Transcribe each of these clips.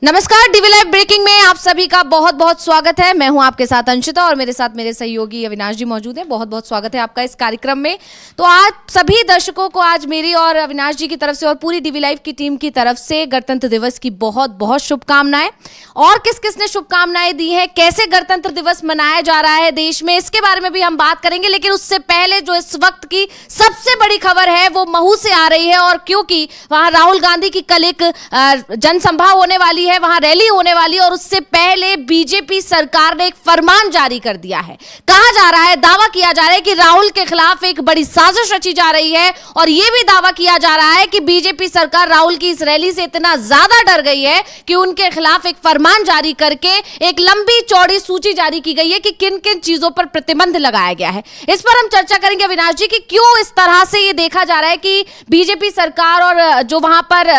नमस्कार, DV live breaking में आप सभी का बहुत बहुत स्वागत है। मैं हूं आपके साथ अंशिता और मेरे साथ मेरे सहयोगी अविनाश जी मौजूद हैं। बहुत बहुत स्वागत है आपका इस कार्यक्रम में। तो आज सभी दर्शकों को आज मेरी और अविनाश जी की तरफ से और पूरी डीवी लाइव की टीम की तरफ से गणतंत्र दिवस की बहुत बहुत शुभकामनाएं। और किस किस ने शुभकामनाएं दी हैं, कैसे गणतंत्र दिवस मनाया जा रहा है देश में, इसके बारे में भी हम बात करेंगे। लेकिन उससे पहले जो इस वक्त की सबसे बड़ी खबर है वो महू से आ रही है। और क्योंकि वहां राहुल गांधी की कल एक जनसभा होने वाली है, वहां रैली होने वाली है और उससे पहले बीजेपी सरकार ने एक फरमान जारी कर दिया है। कहा जा रहा है, दावा किया जा रहा है कि राहुल के खिलाफ एक बड़ी साजिश रची जा रही है। और यह भी दावा किया जा रहा है कि बीजेपी सरकार राहुल की इस रैली से इतना ज्यादा डर गई है कि उनके खिलाफ एक फरमान जारी करके एक लंबी चौड़ी सूची जारी की गई है कि किन किन चीजों पर प्रतिबंध लगाया गया है। इस पर हम चर्चा करेंगे अविनाश जी कि क्यों इस तरह से यह देखा जा रहा है कि बीजेपी सरकार और जो वहां पर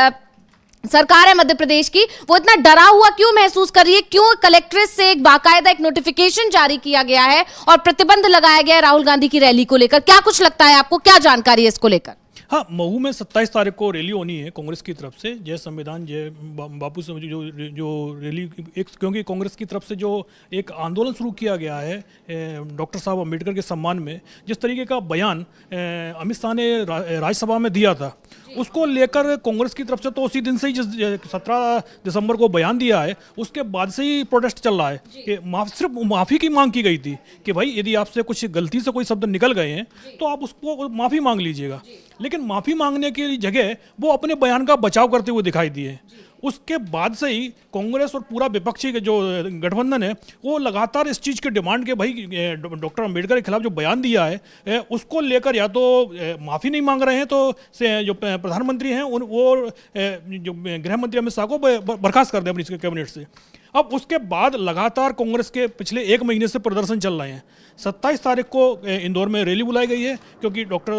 सरकार है मध्य प्रदेश की, वो इतना डरा हुआ क्यों महसूस कर रही है। क्यों कलेक्ट्रेट से एक बाकायदा एक नोटिफिकेशन जारी किया गया है और प्रतिबंध लगाया गया है राहुल गांधी की रैली को लेकर। क्या कुछ लगता है आपको, क्या जानकारी है इसको लेकर? हाँ, महू में 27 तारीख को रैली होनी है कांग्रेस की तरफ से। जय संविधान जय बापू से जो रैली एक, क्योंकि कांग्रेस की तरफ से जो एक आंदोलन शुरू किया गया है डॉक्टर साहब अम्बेडकर के सम्मान में, जिस तरीके का बयान अमित शाह ने राज्यसभा में दिया था, उसको लेकर कांग्रेस की तरफ से तो उसी दिन से ही, जिस 17 दिसंबर को बयान दिया है, उसके बाद से ही प्रोटेस्ट चल रहा है कि सिर्फ माफ़ी की मांग की गई थी कि भाई यदि आपसे कुछ गलती से कोई शब्द निकल गए हैं तो आप उसको माफ़ी मांग लीजिएगा। लेकिन माफ़ी मांगने की जगह वो अपने बयान का बचाव करते हुए दिखाई दिए। उसके बाद से ही कांग्रेस और पूरा विपक्षी के जो गठबंधन है वो लगातार इस चीज़ की डिमांड के भाई डॉक्टर अंबेडकर के खिलाफ जो बयान दिया है उसको लेकर या तो माफ़ी नहीं मांग रहे हैं, तो जो प्रधानमंत्री हैं वो जो गृह मंत्री अमित शाह को बर्खास्त कर दें अपनी कैबिनेट से। अब उसके बाद लगातार कांग्रेस के पिछले एक महीने से प्रदर्शन चल रहे हैं। 27 तारीख को इंदौर में रैली बुलाई गई है क्योंकि डॉक्टर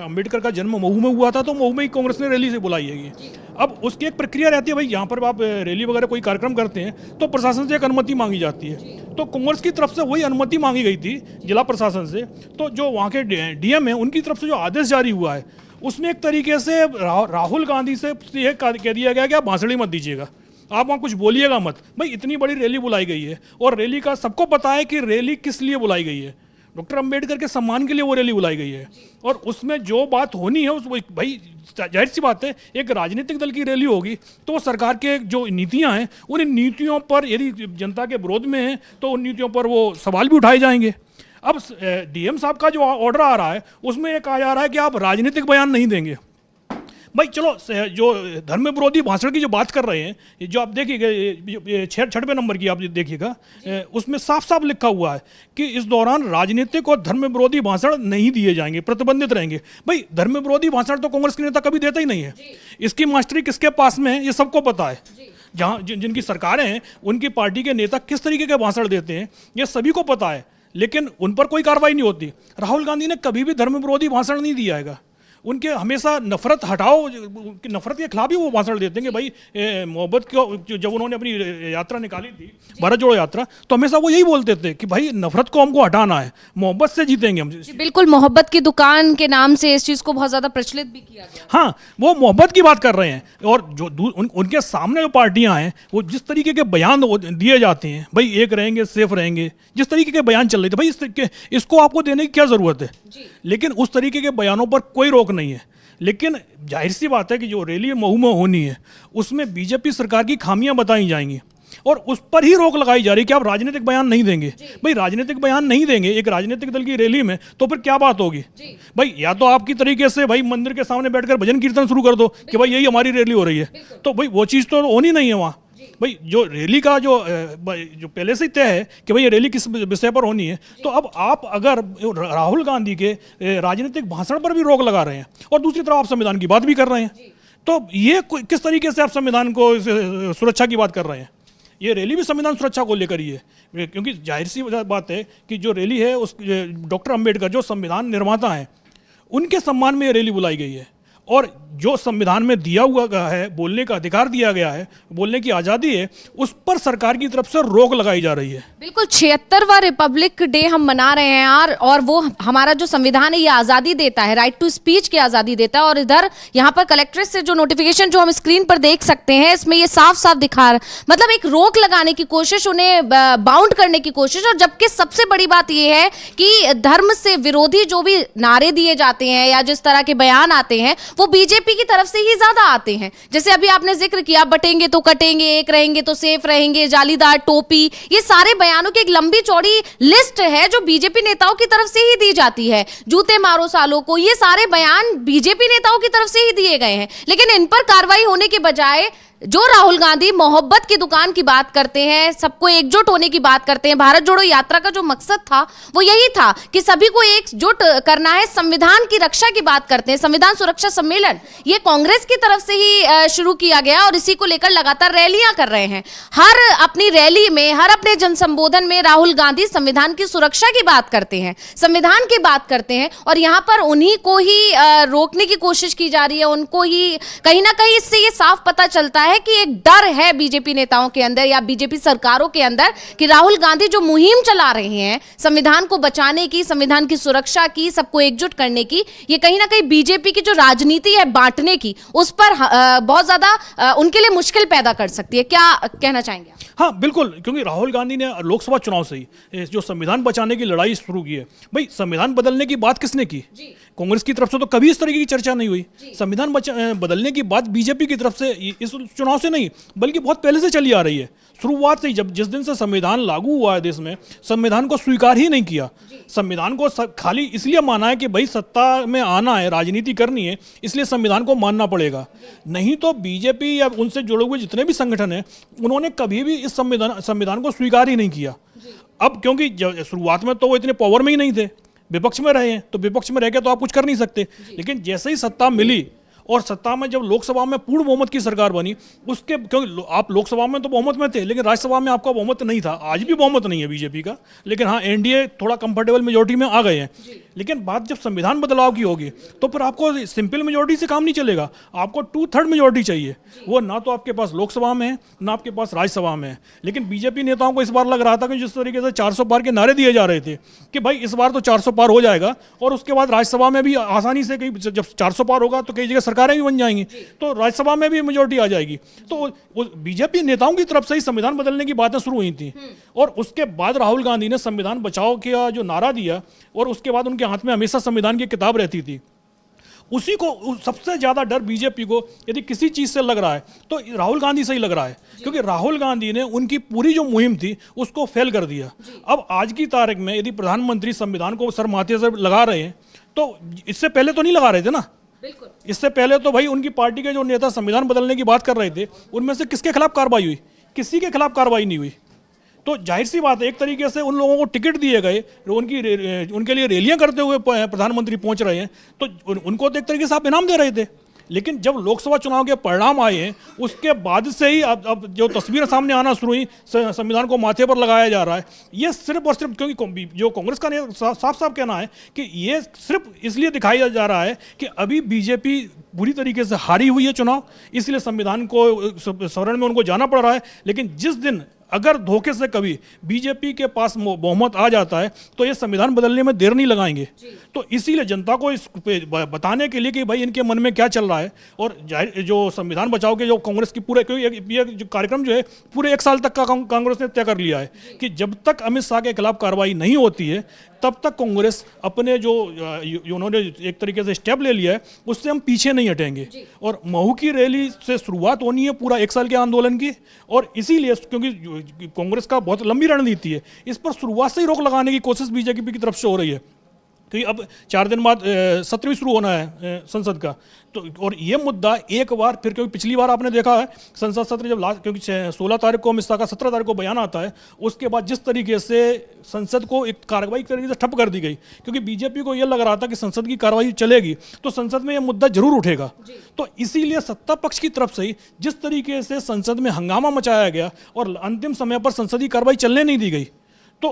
अंबेडकर का जन्म महू में हुआ था, तो महू में ही कांग्रेस ने रैली से बुलाई है। अब उसकी एक प्रक्रिया रहती है भाई, यहाँ पर आप रैली वगैरह कोई कार्यक्रम करते हैं तो प्रशासन से एक अनुमति मांगी जाती है। तो कांग्रेस की तरफ से वही अनुमति मांगी गई थी जिला प्रशासन से। तो जो वहाँ के डीएम है उनकी तरफ से जो आदेश जारी हुआ है उसमें एक तरीके से राहुल गांधी से यह कह दिया गया कि आप भाषण ही मत दीजिएगा, आप वहाँ कुछ बोलिएगा मत। भाई इतनी बड़ी रैली बुलाई गई है और रैली का सबको पता है कि रैली किस लिए बुलाई गई है। डॉक्टर अंबेडकर के सम्मान के लिए वो रैली बुलाई गई है और उसमें जो बात होनी है उस भाई जाहिर सी बात है, एक राजनीतिक दल की रैली होगी तो सरकार के जो नीतियां हैं उन नीतियों पर यदि जनता के विरोध में है तो उन नीतियों पर वो सवाल भी उठाए जाएंगे। अब डीएम साहब का जो ऑर्डर आ रहा है उसमें ये कहा जा रहा है कि आप राजनीतिक बयान नहीं देंगे। भाई चलो, जो धर्म विरोधी भाषण की जो बात कर रहे हैं, जो आप देखिएगा 6वें नंबर की आप देखिएगा, उसमें साफ साफ लिखा हुआ है कि इस दौरान राजनीतिक और धर्म विरोधी भाषण नहीं दिए जाएंगे, प्रतिबंधित रहेंगे। भाई धर्म विरोधी भाषण तो कांग्रेस के नेता कभी देता ही नहीं है। इसकी मास्टरी किसके पास में है ये सबको पता है। जहाँ जिनकी सरकारें हैं उनकी पार्टी के नेता किस तरीके के भाषण देते हैं ये सभी को पता है, लेकिन उन पर कोई कार्रवाई नहीं होती। राहुल गांधी ने कभी भी धर्म विरोधी भाषण नहीं दिया है। उनके हमेशा नफरत हटाओ, नफरत के खिलाफ ही वो भाषण देते हैं कि भाई मोहब्बत को, जब उन्होंने अपनी यात्रा निकाली थी भारत जोड़ो यात्रा, तो हमेशा वो यही बोलते थे कि भाई नफरत को हमको हटाना है, मोहब्बत से जीतेंगे हम। बिल्कुल, मोहब्बत की दुकान के नाम से इस चीज को बहुत ज्यादा प्रचलित भी किया गया। हाँ, वो मोहब्बत की बात कर रहे हैं और जो उनके सामने जो पार्टियां हैं वो जिस तरीके के बयान दिए जाते हैं, भाई एक रहेंगे सेफ रहेंगे, जिस तरीके के बयान चल रहे थे, भाई इसको आपको देने की क्या जरूरत है। लेकिन उस तरीके के बयानों पर कोई रोक नहीं है। लेकिन जाहिर सी बात है कि जो रैली महू में होनी है उसमें बीजेपी सरकार की खामियां बताई जाएंगी और उस पर ही रोक लगाई जा रही है कि आप राजनीतिक बयान नहीं देंगे। भाई राजनीतिक बयान नहीं देंगे एक राजनीतिक दल की रैली में तो फिर क्या बात होगी। भाई या तो आपकी तरीके से भाई मंदिर के सामने बैठकर भजन कीर्तन शुरू कर दो कि भाई यही हमारी रैली हो रही है, तो भाई वो चीज़ तो होनी नहीं है वहाँ। भाई जो रैली का जो पहले से ही तय है कि भाई ये रैली किस विषय पर होनी है, तो अब आप अगर राहुल गांधी के राजनीतिक भाषण पर भी रोक लगा रहे हैं और दूसरी तरफ आप संविधान की बात भी कर रहे हैं, तो ये किस तरीके से आप संविधान को सुरक्षा की बात कर रहे हैं। ये रैली भी संविधान सुरक्षा को लेकर ही है, क्योंकि जाहिर सी बात है कि जो रैली है उस डॉक्टर अंबेडकर जो संविधान निर्माता हैं उनके सम्मान में ये रैली बुलाई गई है और जो संविधान में दिया हुआ है, बोलने का अधिकार दिया गया है, बोलने की आज़ादी है, उस पर सरकार की तरफ से रोक लगाई जा रही है। बिल्कुल 76वां रिपब्लिक डे हम मना रहे हैं यार, और वो हमारा जो संविधान है ये आज़ादी देता है, राइट टू स्पीच की आज़ादी देता है। और इधर यहाँ पर कलेक्ट्रेट से जो नोटिफिकेशन जो हम स्क्रीन पर देख सकते हैं, इसमें ये साफ साफ दिखा मतलब एक रोक लगाने की कोशिश, उन्हें बाउंड करने की कोशिश। और जबकि सबसे बड़ी बात ये है कि धर्म से विरोधी जो भी नारे दिए जाते हैं या जिस तरह के बयान आते हैं वो बीजेपी की तरफ से ही ज्यादा आते हैं। जैसे अभी आपने जिक्र किया, बटेंगे तो कटेंगे, एक रहेंगे तो सेफ रहेंगे, जालीदार टोपी, ये सारे बयानों की एक लंबी चौड़ी लिस्ट है जो बीजेपी नेताओं की तरफ से ही दी जाती है। जूते मारो सालों को, ये सारे बयान बीजेपी नेताओं की तरफ से ही दिए गए हैं। लेकिन इन पर कार्रवाई होने के बजाय जो राहुल गांधी मोहब्बत की दुकान की बात करते हैं, सबको एकजुट होने की बात करते हैं, भारत जोड़ो यात्रा का जो मकसद था वो यही था कि सभी को एकजुट करना है, संविधान की रक्षा की बात करते हैं। संविधान सुरक्षा सम्मेलन ये कांग्रेस की तरफ से ही शुरू किया गया और इसी को लेकर लगातार रैलियां कर रहे हैं। हर अपनी रैली में, हर अपने जन संबोधन में राहुल गांधी संविधान की सुरक्षा की बात करते हैं, संविधान की बात करते हैं, और यहाँ पर उन्हीं को ही रोकने की कोशिश की जा रही है। उनको ही कहीं ना कहीं इससे ये साफ पता चलता है कि एक डर है बीजेपी नेताओं के अंदर या बीजेपी सरकारों के अंदर कि राहुल गांधी जो मुहिम चला रहे हैं संविधान को बचाने की, संविधान की सुरक्षा की, सबको एकजुट करने की, ये कहीं ना कहीं बीजेपी की जो राजनीति है बांटने की, उस पर बहुत ज्यादा उनके लिए मुश्किल पैदा कर सकती है। क्या कहना चाहेंगे? हाँ बिल्कुल, क्योंकि राहुल गांधी ने लोकसभा चुनाव से ही जो संविधान बचाने की लड़ाई शुरू की है, भाई संविधान बदलने की बात किसने की? कांग्रेस की तरफ से तो कभी इस तरीके की चर्चा नहीं हुई। संविधान बदलने की बात बीजेपी की तरफ से इस चुनाव से नहीं बल्कि बहुत पहले से चली आ रही है। शुरुआत से ही, जब जिस दिन से संविधान लागू हुआ है देश में, संविधान को स्वीकार ही नहीं किया। संविधान को खाली इसलिए माना है कि भाई सत्ता में आना है, राजनीति करनी है, इसलिए संविधान को मानना पड़ेगा। नहीं तो बीजेपी या उनसे जुड़े हुए जितने भी संगठन हैं, उन्होंने कभी भी इस संविधान को स्वीकार ही नहीं किया। अब क्योंकि शुरुआत में तो वो इतने पावर में ही नहीं थे, विपक्ष में रहे हैं, तो विपक्ष में रह के तो आप कुछ कर नहीं सकते। लेकिन जैसे ही सत्ता मिली और सत्ता में जब लोकसभा में पूर्ण बहुमत की सरकार बनी, उसके क्योंकि आप लोकसभा में तो बहुमत में थे लेकिन राज्यसभा में आपका बहुमत नहीं था, आज भी बहुमत नहीं है बीजेपी का, लेकिन हाँ एनडीए थोड़ा कंफर्टेबल मेजोरिटी में आ गए हैं। लेकिन बात जब संविधान बदलाव की होगी तो फिर आपको सिंपल मेजोरिटी से काम नहीं चलेगा, आपको 2/3 मेजोरिटी चाहिए। वो ना तो आपके पास लोकसभा में है ना आपके पास राज्यसभा में है। लेकिन बीजेपी नेताओं को इस बार लग रहा था कि जिस तरीके से 400 पार के नारे दिए जा रहे थे कि भाई इस बार तो 400 पार हो जाएगा और उसके बाद राज्यसभा में भी आसानी से, कई जब 400 पार होगा तो कई जगह सरकारें भी बन जाएंगी, तो राज्यसभा में भी मेजोरिटी आ जाएगी। तो बीजेपी नेताओं की तरफ से ही संविधान बदलने की बातें शुरू हुई थी और उसके बाद राहुल गांधी ने संविधान बचाओ का जो नारा दिया और उसके बाद उनके हाथ में हमेशा संविधान की किताब रहती थी। उसी को सबसे ज्यादा डर बीजेपी को यदि किसी चीज से लग रहा है तो राहुल गांधी से ही लग रहा है, क्योंकि राहुल गांधी ने उनकी पूरी जो मुहिम थी उसको फेल कर दिया। अब आज की तारीख में यदि प्रधानमंत्री संविधान को सर माथे से लगा रहे हैं तो इससे पहले तो नहीं लगा रहे थे ना। इससे पहले तो भाई उनकी पार्टी के जो नेता संविधान बदलने की बात कर रहे थे, उनमें से किसके खिलाफ कार्रवाई हुई? किसी के खिलाफ कार्रवाई नहीं हुई। तो जाहिर सी बात है, एक तरीके से उन लोगों को टिकट दिए गए, उनके लिए रैलियां करते हुए प्रधानमंत्री पहुंच रहे हैं, तो उनको तो एक तरीके से आप इनाम दे रहे थे। लेकिन जब लोकसभा चुनाव के परिणाम आए हैं उसके बाद से ही अब जो तस्वीरें सामने आना शुरू हुई, संविधान को माथे पर लगाया जा रहा है। ये सिर्फ और सिर्फ क्योंकि जो कांग्रेस का साफ साफ कहना है कि ये सिर्फ इसलिए दिखाया जा रहा है कि अभी बीजेपी बुरी तरीके से हारी हुई है चुनाव, इसलिए संविधान को शरण में उनको जाना पड़ रहा है। लेकिन जिस दिन अगर धोखे से कभी बीजेपी के पास बहुमत आ जाता है तो ये संविधान बदलने में देर नहीं लगाएंगे। तो इसीलिए जनता को इस बताने के लिए कि भाई इनके मन में क्या चल रहा है, और जो संविधान बचाओ के जो कांग्रेस की पूरे, क्योंकि ये जो कार्यक्रम जो है पूरे 1 साल तक का कांग्रेस ने तय कर लिया है कि जब तक अमित शाह के खिलाफ कार्रवाई नहीं होती है तब तक कांग्रेस अपने जो उन्होंने एक तरीके से स्टेप ले लिया है उससे हम पीछे नहीं हटेंगे। और महू की रैली से शुरुआत होनी है पूरा 1 साल के आंदोलन की, और इसीलिए क्योंकि कांग्रेस का बहुत लंबी रणनीति है, इस पर शुरुआत से ही रोक लगाने की कोशिश बीजेपी की तरफ से हो रही है। क्योंकि अब 4 दिन बाद सत्र भी शुरू होना है संसद का, तो और ये मुद्दा एक बार फिर, क्योंकि पिछली बार आपने देखा है संसद सत्र जब क्योंकि 16 तारीख को अमित शाह का 17 तारीख को बयान आता है, उसके बाद जिस तरीके से संसद को एक कार्रवाई तरीके से ठप कर दी गई, क्योंकि बीजेपी को यह लग रहा था कि संसद की कार्रवाई चलेगी तो संसद में यह मुद्दा जरूर उठेगा। तो इसीलिए सत्ता पक्ष की तरफ से ही जिस तरीके से संसद में हंगामा मचाया गया और अंतिम समय पर संसदीय कार्रवाई चलने नहीं दी गई, तो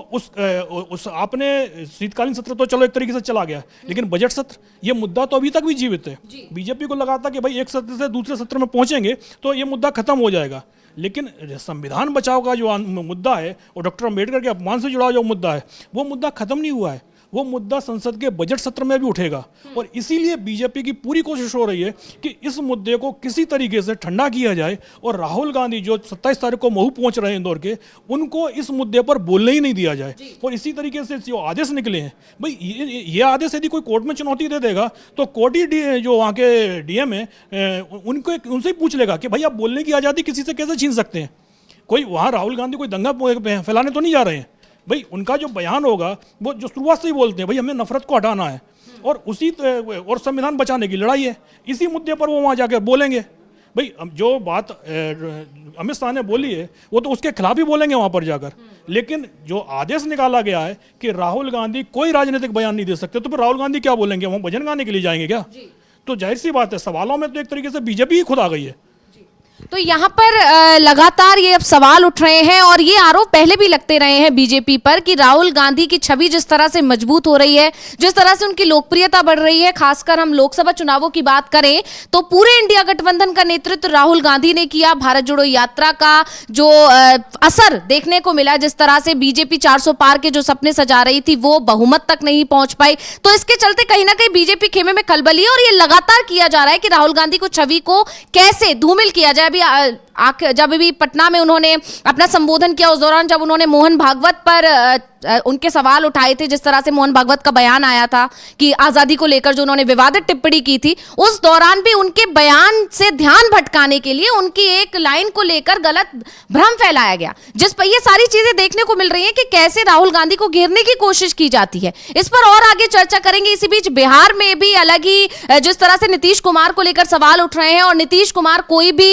उस आपने शीतकालीन सत्र तो चलो एक तरीके से चला गया, लेकिन बजट सत्र ये मुद्दा तो अभी तक भी जीवित है। बीजेपी को लगा था कि भाई एक सत्र से दूसरे सत्र में पहुंचेंगे तो ये मुद्दा खत्म हो जाएगा, लेकिन संविधान बचाव का जो मुद्दा है और डॉक्टर अम्बेडकर के अपमान से जुड़ा जो मुद्दा है वो मुद्दा खत्म नहीं हुआ है। वो मुद्दा संसद के बजट सत्र में भी उठेगा और इसीलिए बीजेपी की पूरी कोशिश हो रही है कि इस मुद्दे को किसी तरीके से ठंडा किया जाए और राहुल गांधी जो 27 तारीख को महू पहुंच रहे हैं इंदौर के, उनको इस मुद्दे पर बोलने ही नहीं दिया जाए। और इसी तरीके से जो आदेश निकले हैं भाई, ये आदेश यदि कोई कोर्ट में चुनौती दे देगा तो कोर्ट ही जो वहाँ के डीएम है उनसे ही पूछ लेगा कि भाई आप बोलने की आज़ादी किसी से कैसे छीन सकते हैं। कोई वहाँ राहुल गांधी कोई दंगा फैलाने तो नहीं जा रहे हैं भाई, उनका जो बयान होगा वो जो शुरुआत से ही बोलते हैं भाई हमें नफरत को हटाना है और और संविधान बचाने की लड़ाई है, इसी मुद्दे पर वो वहाँ जाकर बोलेंगे। भाई जो बात अमित शाह ने बोली है वो तो उसके खिलाफ ही बोलेंगे वहाँ पर जाकर, लेकिन जो आदेश निकाला गया है कि राहुल गांधी कोई राजनीतिक बयान नहीं दे सकते, तो फिर राहुल गांधी क्या बोलेंगे, वहाँ भजन गाने के लिए जाएंगे क्या? तो जाहिर सी बात है सवालों में तो एक तरीके से बीजेपी ही खुद आ गई है। तो यहाँ पर लगातार ये अब सवाल उठ रहे हैं और ये आरोप पहले भी लगते रहे हैं बीजेपी पर कि राहुल गांधी की छवि जिस तरह से मजबूत हो रही है, जिस तरह से उनकी लोकप्रियता बढ़ रही है, खासकर हम लोकसभा चुनावों की बात करें तो पूरे इंडिया गठबंधन का नेतृत्व राहुल गांधी ने किया। भारत जोड़ो यात्रा का जो असर देखने को मिला, जिस तरह से बीजेपी 400 पार के जो सपने सजा रही थी वो बहुमत तक नहीं पहुंच पाई, तो इसके चलते कहीं ना कहीं बीजेपी खेमे में खलबली है और ये लगातार किया जा रहा है कि राहुल गांधी को छवि को कैसे धूमिल किया जाए। जब भी पटना में उन्होंने अपना संबोधन किया, उस दौरान जब उन्होंने मोहन भागवत पर उनके सवाल उठाए थे, जिस तरह से मोहन भागवत का बयान आया था कि आजादी को लेकर जो उन्होंने विवादित टिप्पणी की थी, उस दौरान भी उनके बयान से ध्यान भटकाने के लिए उनकी एक लाइन को लेकर गलत भ्रम फैलाया गया, जिस पर ये सारी चीजें देखने को मिल रही हैं कि कैसे राहुल गांधी को घेरने की कोशिश की जाती है। इस पर और आगे चर्चा करेंगे। इसी बीच बिहार में भी अलग ही जिस तरह से नीतीश कुमार को लेकर सवाल उठ रहे हैं और नीतीश कुमार कोई भी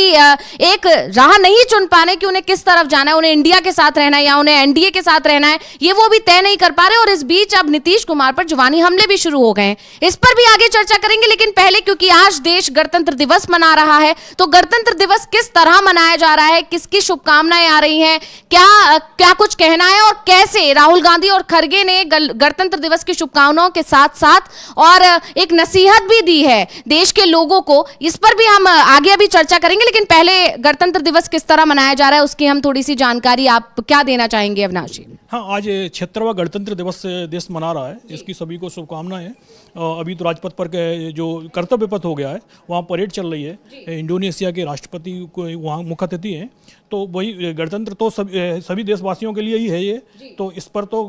एक राह नहीं चुन पाने कि उन्हें किस तरफ जाना है, उन्हें इंडिया के साथ रहना है या उन्हें एनडीए के साथ रहना है, ये वो भी तय नहीं कर पा रहे। और इस बीच अब नीतीश कुमार पर जुबानी हमले भी शुरू हो गए हैं, इस पर भी आगे चर्चा करेंगे। लेकिन पहले, क्योंकि आज देश गणतंत्र दिवस मना रहा है, तो गणतंत्र दिवस किस तरह मनाया जा रहा है, किसकी शुभकामनाएं आ रही हैं, क्या कुछ कहना है और कैसे राहुल गांधी और खरगे ने गणतंत्र दिवस की शुभकामनाओं के साथ साथ और एक नसीहत भी दी है देश के लोगों को, इस पर भी हम आगे अभी चर्चा करेंगे। लेकिन पहले गणतंत्र दिवस किस तरह मनाया जा रहा है उसकी हम थोड़ी सी जानकारी आप क्या देना चाहेंगे अविनाश जी? हाँ, आज 76वां गणतंत्र दिवस देश मना रहा है, इसकी सभी को शुभकामनाएं। अभी तो राजपथ पर जो कर्तव्य पथ हो गया है वहाँ परेड चल रही है, इंडोनेशिया के राष्ट्रपति को वहाँ मुख्य अतिथि हैं, तो वही गणतंत्र तो सभी देशवासियों के लिए ही है ये, तो इस पर तो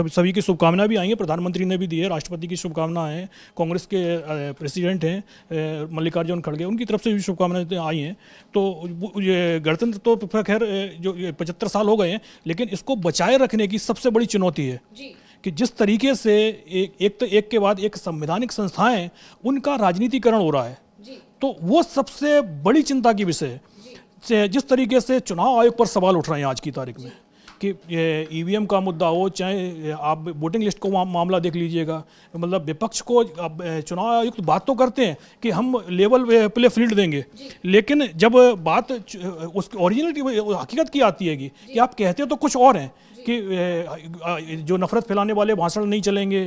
सभी की शुभकामनाएं भी आई हैं, प्रधानमंत्री ने भी दी है, राष्ट्रपति की शुभकामनाएं हैं, कांग्रेस के प्रेसिडेंट हैं मल्लिकार्जुन खड़गे, उनकी तरफ से भी शुभकामनाएं आई हैं। तो ये गणतंत्र तो खैर जो 75 साल हो गए हैं, लेकिन इसको बचाए रखने की सबसे बड़ी चुनौती है कि जिस तरीके से एक के बाद एक संवैधानिक संस्थाएं उनका राजनीतिकरण हो रहा है, तो वो सबसे बड़ी चिंता की विषय है। जिस तरीके से चुनाव आयोग पर सवाल उठ रहे हैं आज की तारीख में कि ईवीएम का मुद्दा हो, चाहे आप वोटिंग लिस्ट को मामला देख लीजिएगा, मतलब विपक्ष को चुनाव आयोग तो बात तो करते हैं कि हम लेवल प्ले फील्ड देंगे, लेकिन जब बात उसकी ओरिजिनलिटी हकीकत की आती है कि आप कहते तो कुछ और हैं कि जो नफरत फैलाने वाले भाषण नहीं चलेंगे,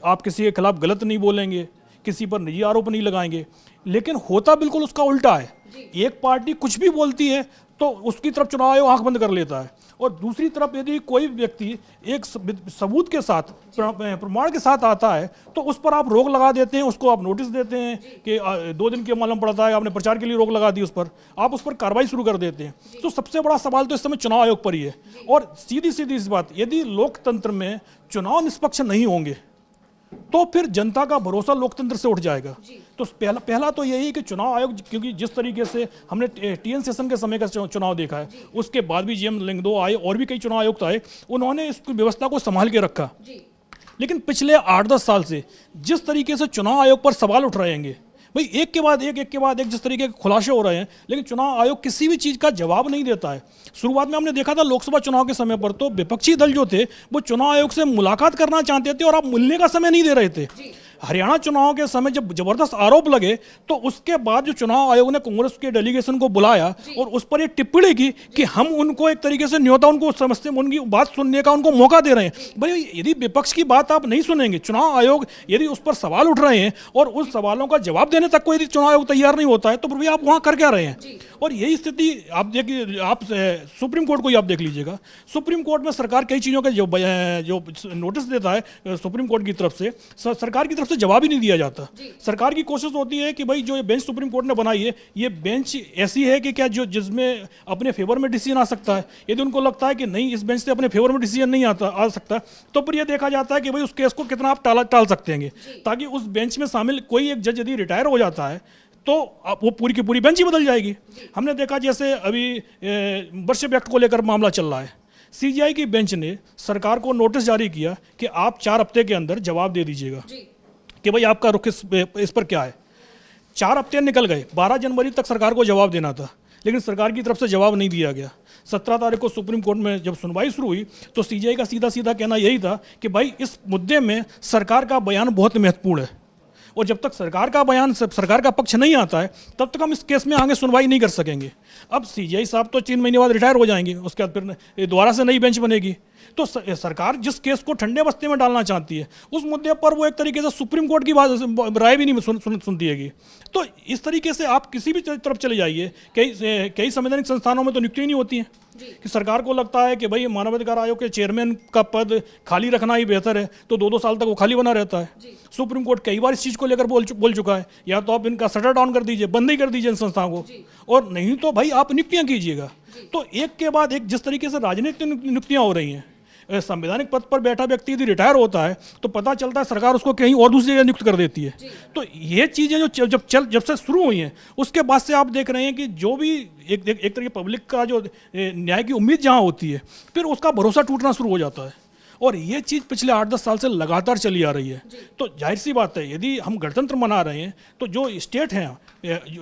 आप किसी के खिलाफ गलत नहीं बोलेंगे, किसी पर निजी आरोप नहीं लगाएंगे, लेकिन होता बिल्कुल उसका उल्टा है। एक पार्टी कुछ भी बोलती है तो उसकी तरफ चुनाव आयोग आंख बंद कर लेता है, और दूसरी तरफ यदि कोई व्यक्ति एक सबूत के साथ, प्रमाण के साथ आता है तो उस पर आप रोक लगा देते हैं, उसको आप नोटिस देते हैं कि 2 दिन के मालूम पड़ता है, आपने प्रचार के लिए रोक लगा दी, आप उस पर कार्रवाई शुरू कर देते हैं। तो सबसे बड़ा सवाल तो इस समय चुनाव आयोग पर ही है। और सीधी सीधी इस बात, यदि लोकतंत्र में चुनाव निष्पक्ष नहीं होंगे तो फिर जनता का भरोसा लोकतंत्र से उठ जाएगा। तो पहला तो यही है कि चुनाव आयोग, क्योंकि जिस तरीके से हमने टीएन सेशन के समय का चुनाव देखा है, उसके बाद भी जीएम लिंगदो आए और भी कई चुनाव आयुक्त आए, उन्होंने इस व्यवस्था को संभाल के रखा। लेकिन पिछले 8-10 साल से जिस तरीके से चुनाव आयोग पर सवाल उठ रहे हैं भाई, एक के बाद एक जिस तरीके के खुलासे हो रहे हैं, लेकिन चुनाव आयोग किसी भी चीज़ का जवाब नहीं देता है। शुरुआत में हमने देखा था लोकसभा चुनाव के समय पर तो विपक्षी दल जो थे वो चुनाव आयोग से मुलाकात करना चाहते थे और आप मिलने का समय नहीं दे रहे थे। हरियाणा चुनाव के समय जब जबरदस्त आरोप लगे तो उसके बाद जो चुनाव आयोग ने कांग्रेस के डेलीगेशन को बुलाया और उस पर ये टिप्पणी की कि हम उनको एक तरीके से न्योता उनको समझते उनकी बात सुनने का उनको मौका दे रहे हैं। भाई यदि विपक्ष की बात आप नहीं सुनेंगे, चुनाव आयोग यदि उस पर सवाल उठ रहे हैं और उस सवालों का जवाब देने तक कोई यदि चुनाव आयोग तैयार नहीं होता है तो फिर भी आप वहां कर क्या रहे हैं। और यही स्थिति आप देखिए, आप सुप्रीम कोर्ट को ही आप देख लीजिएगा। सुप्रीम कोर्ट में सरकार कई चीज़ों के जो नोटिस देता है सुप्रीम कोर्ट की तरफ से, सरकार की तरफ से जवाब ही नहीं दिया जाता। सरकार की कोशिश होती है कि भाई जो ये बेंच सुप्रीम कोर्ट ने बनाई है, ये बेंच ऐसी है कि क्या जो जिसमें अपने फेवर में डिसीजन आ सकता है। यदि उनको लगता है कि नहीं, इस बेंच से अपने फेवर में डिसीजन नहीं आ सकता, तो फिर ये देखा जाता है कि भाई उस केस को कितना आप टाल सकते हैं, ताकि उस बेंच में शामिल कोई एक जज यदि रिटायर हो जाता है तो वो पूरी की पूरी बेंच ही बदल जाएगी। हमने देखा जैसे अभी वर्शिप एक्ट को लेकर मामला चल रहा है, सीजीआई की बेंच ने सरकार को नोटिस जारी किया कि आप 4 हफ्ते के अंदर जवाब दे दीजिएगा कि भाई आपका रुख इस पर क्या है। 4 हफ्ते निकल गए, 12 जनवरी तक सरकार को जवाब देना था, लेकिन सरकार की तरफ से जवाब नहीं दिया गया। 17 तारीख को सुप्रीम कोर्ट में जब सुनवाई शुरू हुई तो सीजीआई का सीधा सीधा कहना यही था कि भाई इस मुद्दे में सरकार का बयान बहुत महत्वपूर्ण है और जब तक सरकार का बयान, सरकार का पक्ष नहीं आता है, तब तक हम इस केस में आगे सुनवाई नहीं कर सकेंगे। अब सीजीआई साहब तो 3 महीने बाद रिटायर हो जाएंगे, उसके बाद फिर दोबारा से नई बेंच बनेगी। तो सरकार जिस केस को ठंडे बस्ते में डालना चाहती है, उस मुद्दे पर वो एक तरीके से सुप्रीम कोर्ट की राय भी नहीं सुनती है। तो इस तरीके से आप किसी भी तरफ चले जाइए, कई संवैधानिक संस्थानों में तो नियुक्ति नहीं होती है कि सरकार को लगता है कि भाई मानवाधिकार आयोग के चेयरमैन का पद खाली रखना ही बेहतर है, तो 2-2 साल तक वो खाली बना रहता है। सुप्रीम कोर्ट कई बार इस चीज़ को लेकर बोल चुका है, या तो आप इनका शटर डाउन कर दीजिए, बंद ही कर दीजिए इन संस्थाओं को, और नहीं तो भाई आप नियुक्तियां कीजिएगा। तो एक के बाद एक जिस तरीके से राजनीतिक नियुक्तियां हो रही हैं, संवैधानिक पद पर बैठा व्यक्ति यदि रिटायर होता है तो पता चलता है सरकार उसको कहीं और दूसरी जगह नियुक्त कर देती है। तो ये चीज़ें जो जब से शुरू हुई हैं, उसके बाद से आप देख रहे हैं कि जो भी एक तरीके पब्लिक का जो न्याय की उम्मीद जहाँ होती है, फिर उसका भरोसा टूटना शुरू हो जाता है। और ये चीज़ पिछले 8-10 साल से लगातार चली आ रही है। तो जाहिर सी बात है, यदि हम गणतंत्र मना रहे हैं तो जो स्टेट हैं,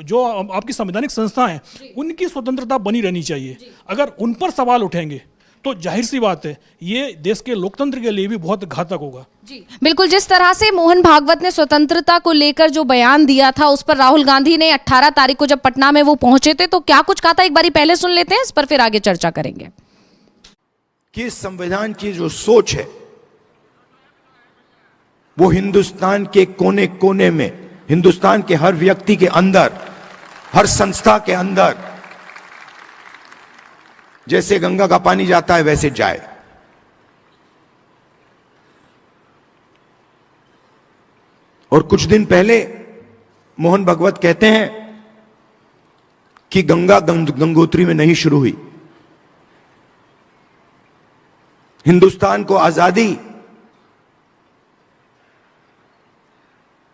जो आपकी संवैधानिक संस्था हैं, उनकी स्वतंत्रता बनी रहनी चाहिए। अगर उन पर सवाल उठेंगे तो जाहिर सी बात है ये देश के लोकतंत्र के लिए भी बहुत घातक होगा। जी बिल्कुल, जिस तरह से मोहन भागवत ने स्वतंत्रता को लेकर जो बयान दिया था, उस पर राहुल गांधी ने 18 तारीख को जब पटना में वो पहुंचे थे तो क्या कुछ कहा था, एक बारी पहले सुन लेते हैं, इस पर फिर आगे चर्चा करेंगे। कि संविधान की जो सोच है वो हिंदुस्तान के कोने कोने में, हिंदुस्तान के हर व्यक्ति के अंदर, हर संस्था के अंदर, जैसे गंगा का पानी जाता है वैसे जाए। और कुछ दिन पहले मोहन भागवत कहते हैं कि गंगा गंगोत्री में नहीं शुरू हुई। हिंदुस्तान को आजादी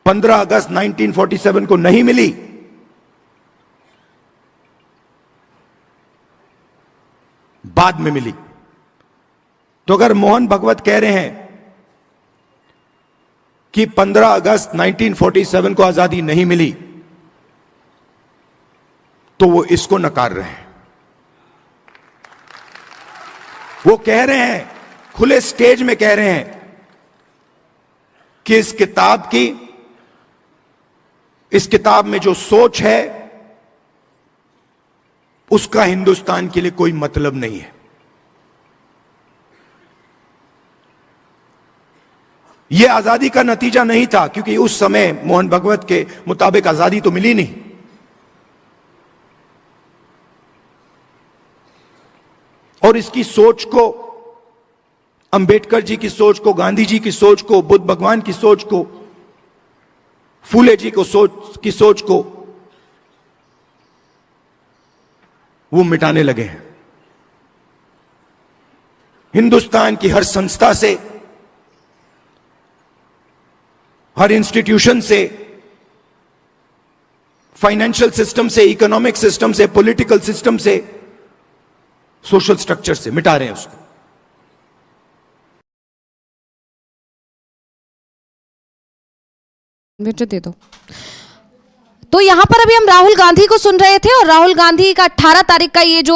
15 अगस्त 1947 को नहीं मिली, बाद में मिली। तो अगर मोहन भागवत कह रहे हैं कि 15 अगस्त 1947 को आजादी नहीं मिली, तो वो इसको नकार रहे हैं। वो कह रहे हैं, खुले स्टेज में कह रहे हैं कि इस किताब में जो सोच है उसका हिंदुस्तान के लिए कोई मतलब नहीं है। यह आजादी का नतीजा नहीं था, क्योंकि उस समय मोहन भागवत के मुताबिक आजादी तो मिली नहीं। और इसकी सोच को, अंबेडकर जी की सोच को, गांधी जी की सोच को, बुद्ध भगवान की सोच को, फूले जी की सोच को वो मिटाने लगे हैं। हिंदुस्तान की हर संस्था से, हर इंस्टीट्यूशन से, फाइनेंशियल सिस्टम से, इकोनॉमिक सिस्टम से, पॉलिटिकल सिस्टम से, सोशल स्ट्रक्चर से मिटा रहे हैं उसको। दे दो। तो यहाँ पर अभी हम राहुल गांधी को सुन रहे थे और राहुल गांधी का 18 तारीख का ये जो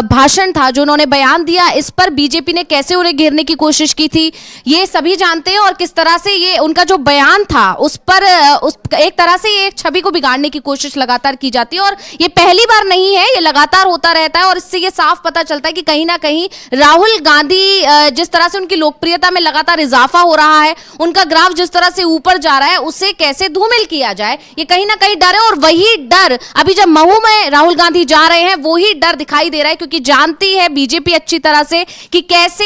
भाषण था, जो उन्होंने बयान दिया, इस पर बीजेपी ने कैसे उन्हें घेरने की कोशिश की थी ये सभी जानते हैं, और किस तरह से ये उनका जो बयान था उस पर एक तरह से ये छवि को बिगाड़ने की कोशिश लगातार की जाती है। और ये पहली बार नहीं है, ये लगातार होता रहता है और इससे ये साफ पता चलता है कि कहीं ना कहीं राहुल गांधी जिस तरह से उनकी लोकप्रियता में लगातार इजाफा हो रहा है, उनका ग्राफ जिस तरह से ऊपर जा रहा है, उसे कैसे धूमिल किया जाए, ये कहीं ना कहीं डर है। और वही डर अभी जब महू में राहुल गांधी जा रहे हैं, वही डर दिखाई दे रहा है, क्योंकि जानती है बीजेपी अच्छी तरह से कि कैसे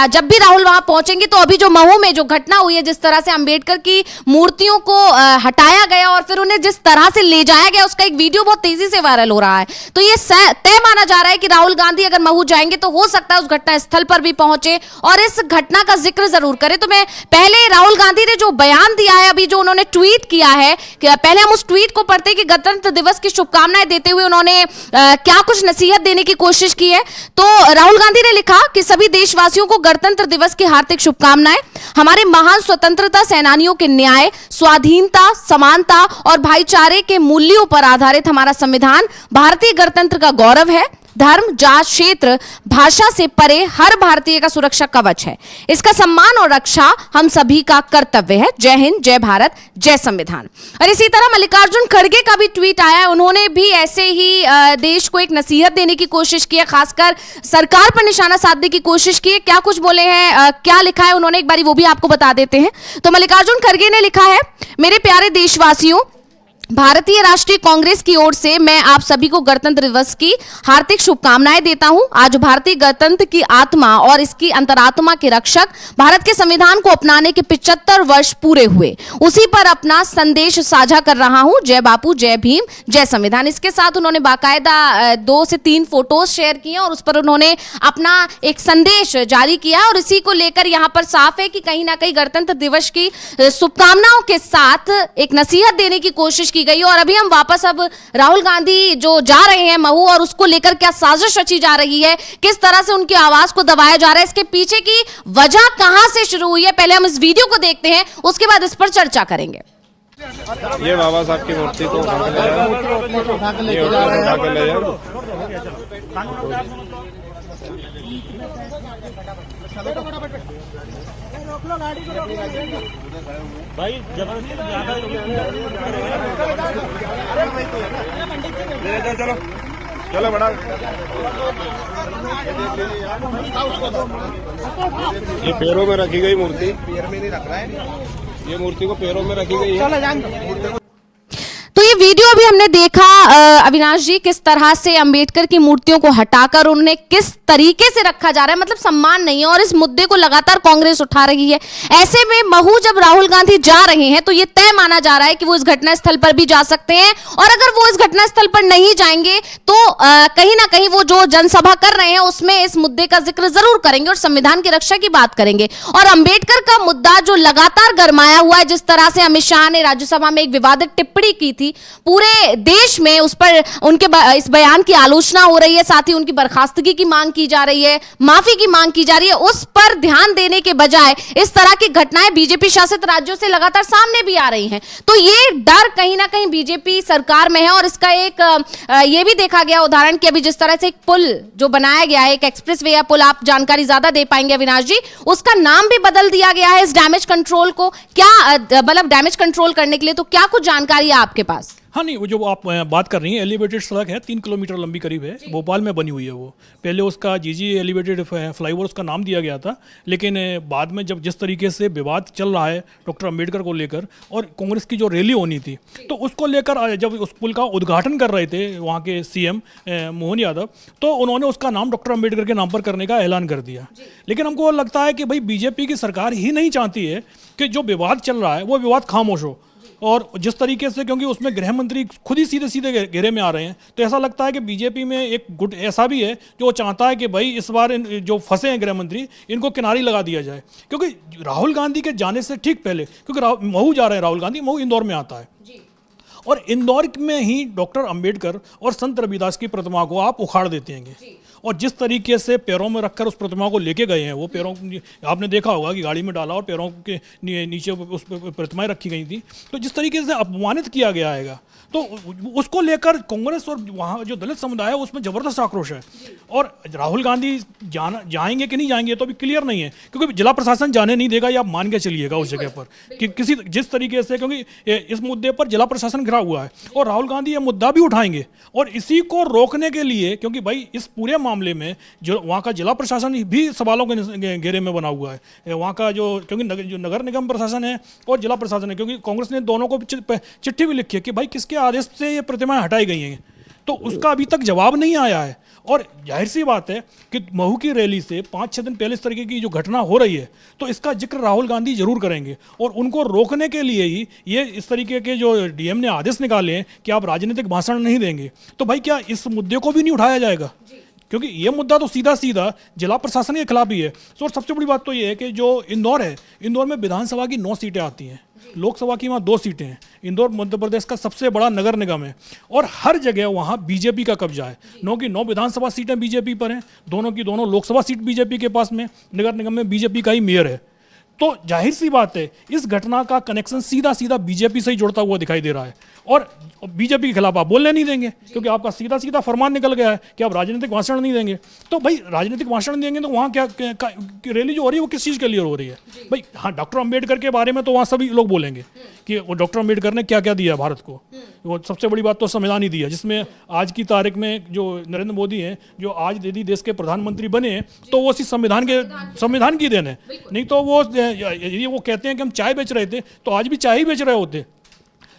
जब भी राहुल वहां पहुंचेंगे तो अभी जो महू में जो घटना हुई है, जिस तरह से अंबेडकर की मूर्तियों को हटाया गया और फिर उन्हें जिस तरह से ले जाया गया, उसका एक वीडियो बहुत तेजी से वायरल हो रहा है। तो ये तय माना जा रहा है कि राहुल गांधी अगर महू जाएंगे तो हो सकता है उस घटना स्थल पर भी पहुंचे और इस घटना का जिक्र जरूर करें। तो मैं पहले राहुल गांधी ने जो बयान दिया है, अभी जो उन्होंने ट्वीट किया है, कि पहले हम उस ट्वीट को पढ़ते हैं कि गणतंत्र दिवस की शुभकामनाएं देते हुए उन्होंने क्या कुछ नसीहत देने की कोशिश की है। तो राहुल गांधी ने लिखा कि सभी देशवासियों को गणतंत्र दिवस की हार्दिक शुभकामनाएं। हमारे महान स्वतंत्रता सेनानियों के न्याय, स्वाधीनता, समानता और भाईचारे के मूल्यों पर आधारित हमारा संविधान भारतीय गणतंत्र का गौरव है। धर्म, जात, क्षेत्र, भाषा से परे हर भारतीय का सुरक्षा कवच है। इसका सम्मान और रक्षा हम सभी का कर्तव्य है। जय हिंद, जय भारत, जय संविधान। और इसी तरह मल्लिकार्जुन खड़गे का भी ट्वीट आया है, उन्होंने भी ऐसे ही देश को एक नसीहत देने की कोशिश की है, खासकर सरकार पर निशाना साधने की कोशिश की है। क्या कुछ बोले हैं, क्या लिखा है उन्होंने, एक बारी वो भी आपको बता देते हैं। तो मल्लिकार्जुन खड़गे ने लिखा है, मेरे प्यारे देशवासियों, भारतीय राष्ट्रीय कांग्रेस की ओर से मैं आप सभी को गणतंत्र दिवस की हार्दिक शुभकामनाएं देता हूं। आज भारतीय गणतंत्र की आत्मा और इसकी अंतरात्मा के रक्षक भारत के संविधान को अपनाने के 75 वर्ष पूरे हुए, उसी पर अपना संदेश साझा कर रहा हूं। जय बापू, जय भीम, जय संविधान। इसके साथ उन्होंने बाकायदा 2 से 3 फोटोज शेयर किए और उस पर उन्होंने अपना एक संदेश जारी किया। और इसी को लेकर यहां पर साफ है कि कहीं ना कहीं गणतंत्र दिवस की शुभकामनाओं के साथ एक नसीहत देने की कोशिश की गई। और अभी हम वापस अब राहुल गांधी जो जा रहे हैं महू, और उसको लेकर क्या साजिश रची जा रही है, किस तरह से उनकी आवाज को दबाया जा रहा है, इसके पीछे की वजह कहां से शुरू हुई है, पहले हम इस वीडियो को देखते हैं, उसके बाद इस पर चर्चा करेंगे। ये बाबा साहब की मूर्ति को उठा के ले जाओ। भाई जबरदस्ती चलो चलो बड़ा, ये पैरों में रखी गई मूर्ति, पैर में नहीं रख रहा है, ये मूर्ति को पैरों में रखी गई है। तो ये वीडियो भी हमने देखा अविनाश जी, किस तरह से अंबेडकर की मूर्तियों को हटाकर उन्हें किस तरीके से रखा जा रहा है, मतलब सम्मान नहीं है। और इस मुद्दे को लगातार कांग्रेस उठा रही है। ऐसे में महू जब राहुल गांधी जा रहे हैं तो ये तय माना जा रहा है कि वो इस घटना स्थल पर भी जा सकते हैं, और अगर वो इस घटना स्थल पर नहीं जाएंगे तो कहीं ना कहीं वो जो जनसभा कर रहे हैं उसमें इस मुद्दे का जिक्र जरूर करेंगे और संविधान की रक्षा की बात करेंगे। और अंबेडकर का मुद्दा जो लगातार गरमाया हुआ है, जिस तरह से अमित शाह ने राज्यसभा में एक विवादित टिप्पणी की थी, पूरे देश में उस पर उनके इस बयान की आलोचना हो रही है, साथ ही उनकी बर्खास्तगी की मांग की जा रही है, माफी की मांग की जा रही है। उस पर ध्यान देने के बजाय इस तरह की घटनाएं बीजेपी शासित राज्यों से लगातार सामने भी आ रही हैं। तो ये डर कहीं ना कहीं बीजेपी सरकार में है। और इसका एक ये भी देखा गया उदाहरण कि अभी जिस तरह से एक पुल जो बनाया गया है, एक एक्सप्रेस वे या पुल, आप जानकारी ज्यादा दे पाएंगे अविनाश जी, उसका नाम भी बदल दिया गया है इस डैमेज कंट्रोल को। क्या मतलब डैमेज कंट्रोल करने के लिए, तो क्या कुछ जानकारी है आपके पास? हाँ नहीं, वो जो आप बात कर रही हैं, एलिवेटेड सड़क है, 3 किलोमीटर लंबी करीब है, भोपाल में बनी हुई है वो। पहले उसका जीजी एलिवेटेड फ्लाईओवर उसका नाम दिया गया था, लेकिन बाद में जब जिस तरीके से विवाद चल रहा है डॉक्टर अंबेडकर को लेकर, और कांग्रेस की जो रैली होनी थी, तो उसको लेकर जब उस पुल का उद्घाटन कर रहे थे वहाँ के सीएम मोहन यादव, तो उन्होंने उसका नाम डॉक्टर अंबेडकर के नाम पर करने का ऐलान कर दिया। लेकिन हमको लगता है कि भाई बीजेपी की सरकार ही नहीं चाहती है कि जो विवाद चल रहा है वो विवाद खामोश हो। और जिस तरीके से, क्योंकि उसमें गृह मंत्री खुद ही सीधे सीधे घेरे में आ रहे हैं, तो ऐसा लगता है कि बीजेपी में एक गुट ऐसा भी है जो चाहता है कि भाई इस बार जो फंसे हैं गृह मंत्री, इनको किनारे लगा दिया जाए। क्योंकि राहुल गांधी के जाने से ठीक पहले, क्योंकि महू जा रहे हैं राहुल गांधी, महू इंदौर में आता है, और इंदौर में ही डॉक्टर अंबेडकर और संत रविदास की प्रतिमा को आप उखाड़ देते हैं। और जिस तरीके से पैरों में रखकर उस प्रतिमा को लेके गए हैं, वो पैरों, आपने देखा होगा कि गाड़ी में डाला और पैरों के नीचे उस प्रतिमाएं रखी गई थी, तो जिस तरीके से अपमानित किया गया है, तो उसको लेकर कांग्रेस और वहाँ जो दलित समुदाय है उसमें जबरदस्त आक्रोश है। और राहुल गांधी जाएंगे कि नहीं जाएंगे तो अभी क्लियर नहीं है, क्योंकि जिला प्रशासन जाने नहीं देगा, या आप मान के चलिएगा उस जगह पर कि किसी जिस तरीके से, क्योंकि इस मुद्दे पर जिला प्रशासन घिरा हुआ है और राहुल गांधी ये मुद्दा भी उठाएंगे। और इसी को रोकने के लिए, क्योंकि भाई इस पूरे मामले में जो वहाँ का जिला प्रशासन भी सवालों के घेरे में बना हुआ है, वहाँ का क्योंकि जो नगर निगम प्रशासन है और जिला प्रशासन है, क्योंकि कांग्रेस ने दोनों को चिट्ठी भी लिखी है कि भाई किसके आदेश से ये प्रतिमाएं हटाई गई हैं, तो उसका अभी तक जवाब नहीं आया है। और जाहिर सी बात है कि महू की रैली से 5-6 दिन पहले इस तरीके की जो घटना हो रही है, तो इसका जिक्र राहुल गांधी जरूर करेंगे। और उनको रोकने के लिए ही ये इस तरीके के जो डीएम ने आदेश निकाले हैं कि आप राजनीतिक भाषण नहीं देंगे, तो भाई क्या इस मुद्दे को भी नहीं उठाया जाएगा? क्योंकि ये मुद्दा तो सीधा सीधा जिला प्रशासन के खिलाफ ही है। और सबसे बड़ी बात तो ये है कि जो इंदौर है, इंदौर में विधानसभा की 9 सीटें आती हैं, लोकसभा की वहाँ 2 सीटें हैं। इंदौर मध्य प्रदेश का सबसे बड़ा नगर निगम है और हर जगह वहाँ बीजेपी का कब्जा है। 9 की 9 विधानसभा सीटें बीजेपी पर हैं, दोनों की दोनों लोकसभा सीट बीजेपी के पास में, नगर निगम में बीजेपी का ही मेयर है। तो जाहिर सी बात है इस घटना का कनेक्शन सीधा सीधा बीजेपी से ही जुड़ता हुआ दिखाई दे रहा है। और बीजेपी के खिलाफ आप बोलने नहीं देंगे, क्योंकि आपका सीधा सीधा फरमान निकल गया है कि आप राजनीतिक भाषण नहीं देंगे। तो भाई राजनीतिक भाषण नहीं देंगे तो वहाँ क्या रैली जो हो रही है वो किस चीज़ के लिए हो रही है? भाई हाँ, डॉक्टर अंबेडकर के बारे में तो वहाँ सभी लोग बोलेंगे कि वो डॉक्टर अंबेडकर ने क्या क्या दिया भारत को। वो सबसे बड़ी बात तो संविधान ही दिया, जिसमें आज की तारीख में जो नरेंद्र मोदी हैं, जो आज यदि देश के प्रधानमंत्री बने तो वो इसी संविधान की देन है। नहीं तो वो यदि वो कहते हैं कि हम चाय बेच रहे थे तो आज भी चाय ही बेच रहे होते।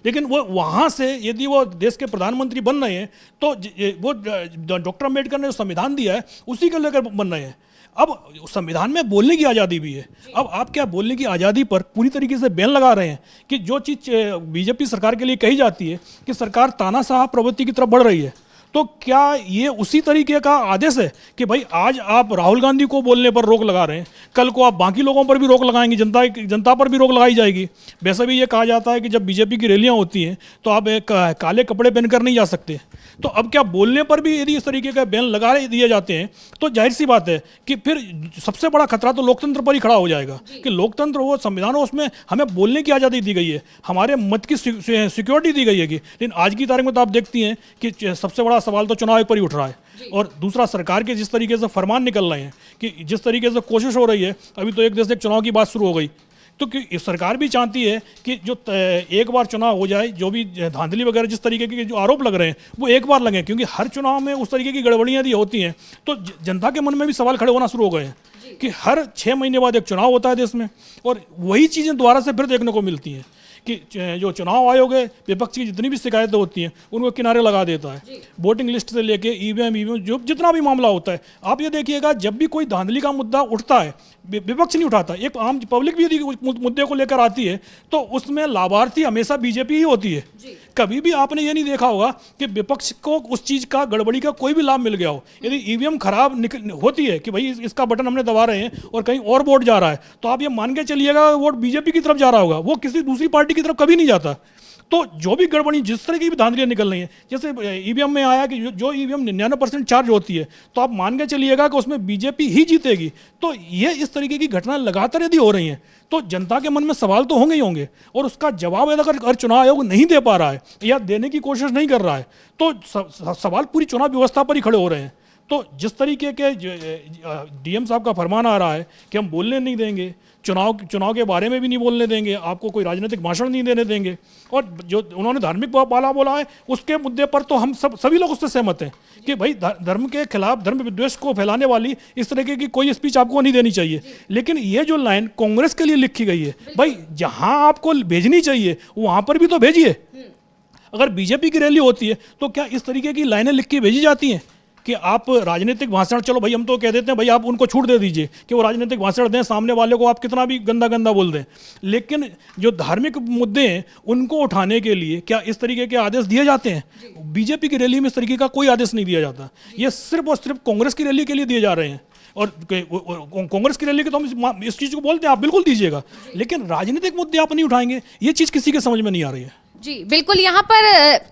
लेकिन वो वहाँ से यदि वो देश के प्रधानमंत्री बन रहे हैं तो वो डॉक्टर अंबेडकर ने जो संविधान दिया है उसी को लेकर बन रहे हैं। अब संविधान में बोलने की आज़ादी भी है। अब आप क्या बोलने की आज़ादी पर पूरी तरीके से बैन लगा रहे हैं कि जो चीज़ बीजेपी सरकार के लिए कही जाती है कि सरकार तानाशाह प्रवृत्ति की तरफ बढ़ रही है, तो क्या ये उसी तरीके का आदेश है कि भाई आज आप राहुल गांधी को बोलने पर रोक लगा रहे हैं, कल को आप बाकी लोगों पर भी रोक लगाएंगे, जनता पर भी रोक लगाई जाएगी। वैसे भी ये कहा जाता है कि जब बीजेपी की रैलियां होती हैं तो आप काले कपड़े पहनकर नहीं जा सकते। तो अब क्या बोलने पर भी यदि इस तरीके का बैन लगा दिए जाते हैं तो जाहिर सी बात है कि फिर सबसे बड़ा खतरा तो लोकतंत्र पर ही खड़ा हो जाएगा कि लोकतंत्र वो संविधान हो, उसमें हमें बोलने की आज़ादी दी गई है, हमारे मत की सिक्योरिटी दी गई है। लेकिन आज की तारीख में तो आप देखती हैं कि सबसे बड़ा सवाल तो चुनाव पर ही उठ रहा है। और दूसरा, सरकार के जिस तरीके से फरमान निकल रहे हैं कि जिस तरीके से कोशिश हो रही है, अभी तो एक देश एक चुनाव की बात शुरू हो गई, तो कि सरकार भी चाहती है कि जो एक बार चुनाव हो जाए, जो भी धांधली वगैरह जिस तरीके के जो आरोप लग रहे हैं वो एक बार लगें, क्योंकि हर चुनाव में उस तरीके की गड़बड़ियाँ यदि होती हैं तो जनता के मन में भी सवाल खड़े होना शुरू हो गए हैं कि हर 6 महीने बाद एक चुनाव होता है देश में और वही चीज़ें दोबारा से फिर देखने को मिलती हैं कि जो चुनाव आयोग है विपक्ष की जितनी भी शिकायतें होती हैं उनको किनारे लगा देता है। वोटिंग लिस्ट से लेके ईवीएम जो जितना भी मामला होता है, आप ये देखिएगा जब भी कोई धांधली का मुद्दा उठता है विपक्ष नहीं उठाता, एक आम पब्लिक भी यदि मुद्दे को लेकर आती है तो उसमें लाभार्थी हमेशा बीजेपी ही होती है। कभी भी आपने ये नहीं देखा होगा कि विपक्ष को उस चीज़ का, गड़बड़ी का कोई भी लाभ मिल गया हो। यदि ईवीएम खराब होती है कि भाई इसका बटन हमने दबा रहे हैं और कहीं और वोट जा रहा है, तो आप ये मान के चलिएगा वोट बीजेपी की तरफ जा रहा होगा, वो किसी दूसरी पार्टी की तरफ कभी नहीं जाता। तो जो भी गड़बड़ी, जिस तरह की भी धांधलियाँ निकल रही हैं, जैसे ईवीएम में आया कि जो ईवीएम 99% चार्ज होती है तो आप मान के चलिएगा कि उसमें बीजेपी ही जीतेगी। तो ये इस तरीके की घटना लगातार यदि हो रही हैं तो जनता के मन में सवाल तो होंगे ही होंगे, और उसका जवाब अगर चुनाव आयोग नहीं दे पा रहा है या देने की कोशिश नहीं कर रहा है तो सवाल पूरी चुनाव व्यवस्था पर ही खड़े हो रहे हैं। तो जिस तरीके के डीएम साहब का फरमान आ रहा है कि हम बोलने नहीं देंगे, चुनाव के बारे में भी नहीं बोलने देंगे, आपको कोई राजनीतिक भाषण नहीं देने देंगे, और जो उन्होंने धार्मिक पाला बोला है उसके मुद्दे पर तो हम सभी लोग उससे सहमत हैं कि भाई धर्म के खिलाफ, धर्म विद्वेष को फैलाने वाली इस तरीके की कोई स्पीच आपको नहीं देनी चाहिए। लेकिन ये जो लाइन कांग्रेस के लिए लिखी गई है, भाई जहां आपको भेजनी चाहिए वहां पर भी तो भेजिए। अगर बीजेपी की रैली होती है तो क्या इस तरीके की लाइनें लिख के भेजी जाती हैं कि आप राजनीतिक भाषण, चलो भाई हम तो कह देते हैं भाई आप उनको छूट दे दीजिए कि वो राजनीतिक भाषण दें, सामने वाले को आप कितना भी गंदा गंदा बोल दें, लेकिन जो धार्मिक मुद्दे हैं उनको उठाने के लिए क्या इस तरीके के आदेश दिए जाते हैं? बीजेपी की रैली में इस तरीके का कोई आदेश नहीं दिया जाता। ये सिर्फ और सिर्फ कांग्रेस की रैली के लिए दिए जा रहे हैं। और कांग्रेस की रैली के तो हम इस चीज़ को बोलते हैं, आप बिल्कुल दीजिएगा, लेकिन राजनीतिक मुद्दे आप नहीं उठाएंगे, ये चीज़ किसी के समझ में नहीं आ रही है। जी बिल्कुल। यहाँ पर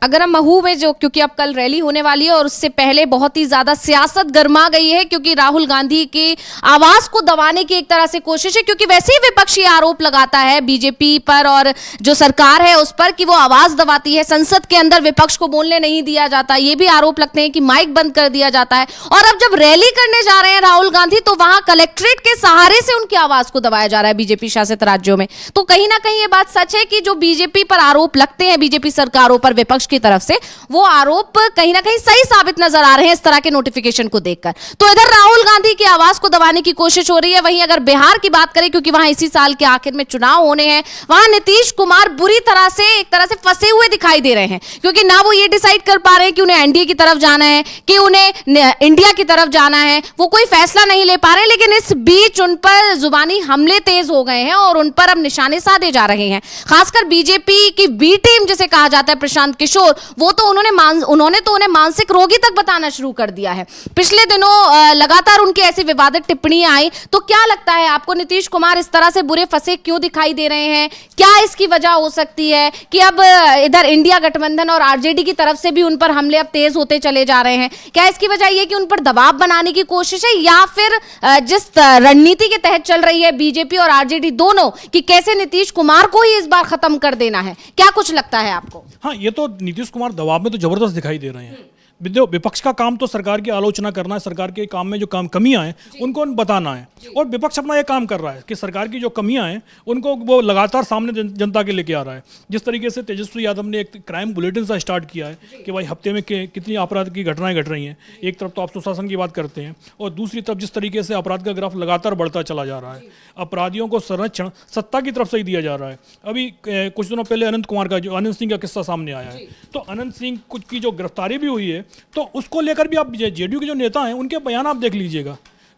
अगर हम महू में जो, क्योंकि अब कल रैली होने वाली है और उससे पहले बहुत ही ज्यादा सियासत गर्मा गई है, क्योंकि राहुल गांधी की आवाज को दबाने की एक तरह से कोशिश है, क्योंकि वैसे ही विपक्ष ये आरोप लगाता है बीजेपी पर और जो सरकार है उस पर कि वो आवाज दबाती है, संसद के अंदर विपक्ष को बोलने नहीं दिया जाता। ये भी आरोप लगते हैं कि माइक बंद कर दिया जाता है। और अब जब रैली करने जा रहे हैं राहुल गांधी, तो वहां कलेक्ट्रेट के सहारे से उनकी आवाज को दबाया जा रहा है बीजेपी शासित राज्यों में। तो कहीं ना कहीं ये बात सच है कि जो बीजेपी पर आरोप लगते हैं बीजेपी सरकारों पर विपक्ष की तरफ से, वो आरोप कहीं ना कहीं सही साबित नजर आ रहे हैं इस तरह के नोटिफिकेशन को देखकर। तो इधर राहुल गांधी की आवाज को दबाने की कोशिश हो रही है। वहीं अगर बिहार की बात करें, क्योंकि वहां इसी साल के आखिर में चुनाव होने हैं, वहां नीतीश कुमार बुरी तरह से एक तरह से फंसे हुए दिखाई दे रहे हैं, क्योंकि ना वो ये डिसाइड कर पा रहे हैं कि उन्हें एनडीए की तरफ जाना है कि उन्हें इंडिया की तरफ जाना है। वो कोई फैसला नहीं ले पा रहे, लेकिन इस बीच उन पर जुबानी हमले तेज हो गए हैं और उन पर अब निशाने साधे जा रहे हैं। खासकर बीजेपी की बी टीम जिसे कहा जाता है, प्रशांत किशोर, वो तो उन्होंने तो उन्हें मानसिक रोगी तक बताना शुरू कर दिया है। पिछले दिनों लगातार उनकी ऐसी विवादित टिप्पणियां आई। तो क्या लगता है आपको, नीतीश कुमार इस तरह से बुरे फंसे क्यों दिखाई दे रहे हैं? क्या इसकी वजह हो सकती है कि अब इधर इंडिया गठबंधन और आरजेडी की तरफ से भी उन पर हमले अब तेज होते चले जा रहे हैं? क्या इसकी वजह यह कि उन पर दबाव बनाने की कोशिश है, या फिर जिस रणनीति के तहत चल रही है बीजेपी और आरजेडी दोनों कि कैसे नीतीश कुमार को ही इस बार खत्म कर देना है? क्या कुछ लगता है आपको? हाँ, ये तो नीतीश कुमार दबाव में तो जबरदस्त दिखाई दे रहे हैं। विपक्ष का काम तो सरकार की आलोचना करना है, सरकार के काम में जो कमियां हैं उनको बताना है, और विपक्ष अपना ये काम कर रहा है कि सरकार की जो कमियां हैं उनको वो लगातार सामने जनता के लेके आ रहा है। जिस तरीके से तेजस्वी यादव ने एक क्राइम बुलेटिन सा स्टार्ट किया है कि भाई हफ्ते में कितनी अपराध की घटनाएं घट रही हैं। एक तरफ तो आप सुशासन की बात करते हैं, और दूसरी तरफ जिस तरीके से अपराध का ग्राफ लगातार बढ़ता चला जा रहा है, अपराधियों को संरक्षण सत्ता की तरफ से ही दिया जा रहा है। अभी कुछ दिनों पहले अनंत सिंह का किस्सा सामने आया है, तो अनंत सिंह की जो गिरफ्तारी भी हुई है, तो उसको लेकर भी आप जेडीयू के जो नेता हैं उनके बयान आप देख लीजिएगा,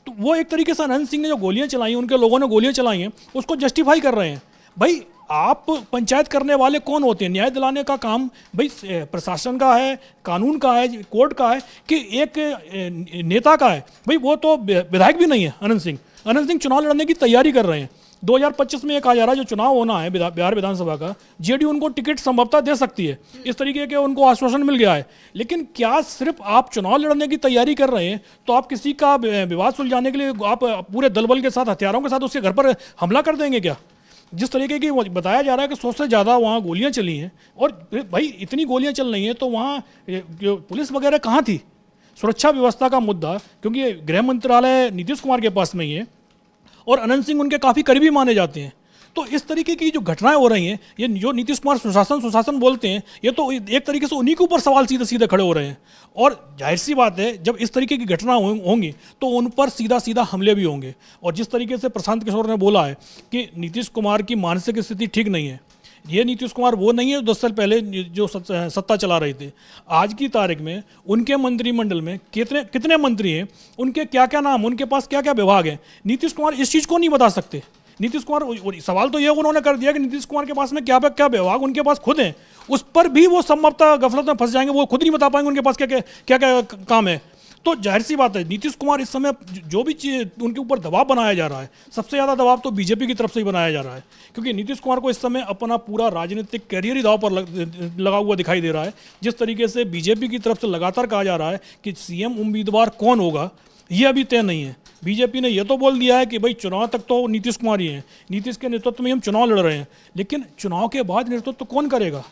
तो वो एक तरीके से अनंत सिंह ने जो गोलियां चलाई हैं, उनके लोगों ने गोलियां चलाई हैं, उसको जस्टिफाई कर रहे हैं। भाई आप पंचायत करने वाले कौन होते हैं? न्याय दिलाने का काम भाई प्रशासन का है, कानून का है, कोर्ट का है, कि एक नेता का है? भाई वो तो विधायक भी नहीं है अनंत सिंह चुनाव लड़ने की तैयारी कर रहे हैं। 2025 में एक आ जा रहा है जो चुनाव होना है बिहार विधानसभा का, जेडीयू उनको टिकट संभवतः दे सकती है, इस तरीके के उनको आश्वासन मिल गया है। लेकिन क्या सिर्फ आप चुनाव लड़ने की तैयारी कर रहे हैं तो आप किसी का विवाद सुलझाने के लिए आप पूरे दलबल के साथ, हथियारों के साथ उसके घर पर हमला कर देंगे क्या? जिस तरीके की बताया जा रहा है कि 100 से ज़्यादा वहाँ गोलियाँ चली हैं, और भाई इतनी गोलियाँ चल रही हैं तो वहाँ पुलिस वगैरह कहाँ थी? सुरक्षा व्यवस्था का मुद्दा, क्योंकि गृह मंत्रालय नीतीश कुमार के पास में ही है और अनंत सिंह उनके काफ़ी करीबी माने जाते हैं। तो इस तरीके की जो घटनाएं हो रही हैं, ये जो नीतीश कुमार सुशासन बोलते हैं, ये तो एक तरीके से उन्हीं के ऊपर सवाल सीधे सीधे खड़े हो रहे हैं। और जाहिर सी बात है, जब इस तरीके की घटना होंगी तो उन पर सीधा सीधा हमले भी होंगे। और जिस तरीके से प्रशांत किशोर ने बोला है कि नीतीश कुमार की मानसिक स्थिति ठीक नहीं है, ये नीतीश कुमार वो नहीं है 10 साल पहले जो सत्ता चला रहे थे। आज की तारीख में उनके मंत्रिमंडल में कितने मंत्री हैं, उनके क्या क्या नाम, उनके पास क्या क्या विभाग हैं, नीतीश कुमार इस चीज़ को नहीं बता सकते। नीतीश कुमार, सवाल तो ये उन्होंने कर दिया कि नीतीश कुमार के पास में क्या क्या विभाग उनके पास खुद हैं, उस पर भी वो संभवतः गफलत में फंस जाएंगे, वो खुद नहीं बता पाएंगे उनके पास क्या क्या काम है। तो जाहिर सी बात है, नीतीश कुमार इस समय जो भी चीज़ उनके ऊपर दबाव बनाया जा रहा है, सबसे ज़्यादा दबाव तो बीजेपी की तरफ से ही बनाया जा रहा है, क्योंकि नीतीश कुमार को इस समय अपना पूरा राजनीतिक कैरियर ही दांव पर लगा हुआ दिखाई दे रहा है। जिस तरीके से बीजेपी की तरफ से लगातार कहा जा रहा है कि सीएम उम्मीदवार कौन होगा, ये अभी तय नहीं है। बीजेपी ने यह तो बोल दिया है कि भाई चुनाव तक तो नीतीश कुमार ही हैं, नीतीश के नेतृत्व में हम चुनाव लड़ रहे हैं, लेकिन चुनाव के बाद नेतृत्व कौन करेगा,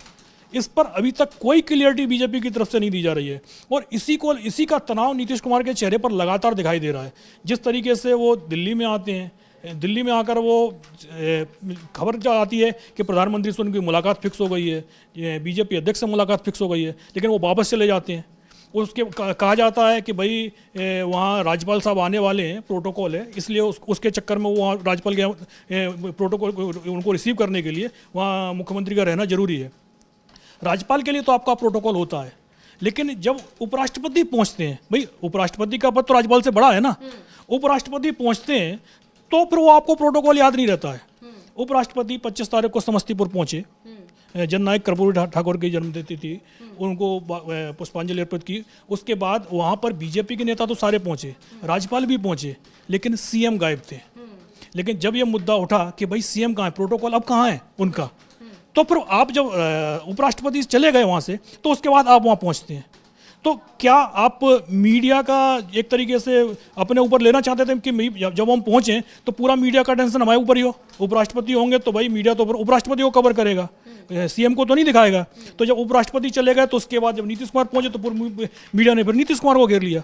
इस पर अभी तक कोई क्लियरिटी बीजेपी की तरफ से नहीं दी जा रही है। और इसी का तनाव नीतीश कुमार के चेहरे पर लगातार दिखाई दे रहा है। जिस तरीके से वो दिल्ली में आते हैं, दिल्ली में आकर वो खबर जो आती है कि प्रधानमंत्री से उनकी मुलाकात फिक्स हो गई है, बीजेपी अध्यक्ष से मुलाकात फिक्स हो गई है, लेकिन वो वापस चले जाते हैं। उसके कहा जाता है कि भाई वहाँ राज्यपाल साहब आने वाले हैं, प्रोटोकॉल है, इसलिए उसके चक्कर में वो वहाँ राज्यपाल के प्रोटोकॉल उनको रिसीव करने के लिए वहाँ मुख्यमंत्री का रहना जरूरी है। राज्यपाल के लिए तो आपका प्रोटोकॉल होता है, लेकिन जब उपराष्ट्रपति पहुंचते हैं, भाई उपराष्ट्रपति का पद तो राज्यपाल से बड़ा है ना, उपराष्ट्रपति पहुंचते हैं तो फिर वो आपको प्रोटोकॉल याद नहीं रहता है। उपराष्ट्रपति 25 तारीख को समस्तीपुर पहुंचे, जननायक कर्पूरी ठाकुर की जन्मतिथि थी, उनको पुष्पांजलि अर्पित की। उसके बाद वहाँ पर बीजेपी के नेता तो सारे पहुंचे, राज्यपाल भी पहुंचे, लेकिन सीएम गायब थे। लेकिन जब ये मुद्दा उठा कि भाई सीएम कहाँ है, प्रोटोकॉल अब कहाँ है उनका, तो फिर आप जब उपराष्ट्रपति चले गए वहाँ से, तो उसके बाद आप वहाँ पहुँचते हैं, तो क्या आप मीडिया का एक तरीके से अपने ऊपर लेना चाहते थे कि जब हम पहुँचें तो पूरा मीडिया का टेंशन हमारे ऊपर ही हो? उपराष्ट्रपति होंगे तो भाई मीडिया तो उपराष्ट्रपति को कवर करेगा, सीएम को तो नहीं दिखाएगा। तो जब उपराष्ट्रपति चले गए तो उसके बाद जब नीतीश कुमार पहुँचे तो पूरी मीडिया ने फिर नीतीश कुमार को घेर लिया।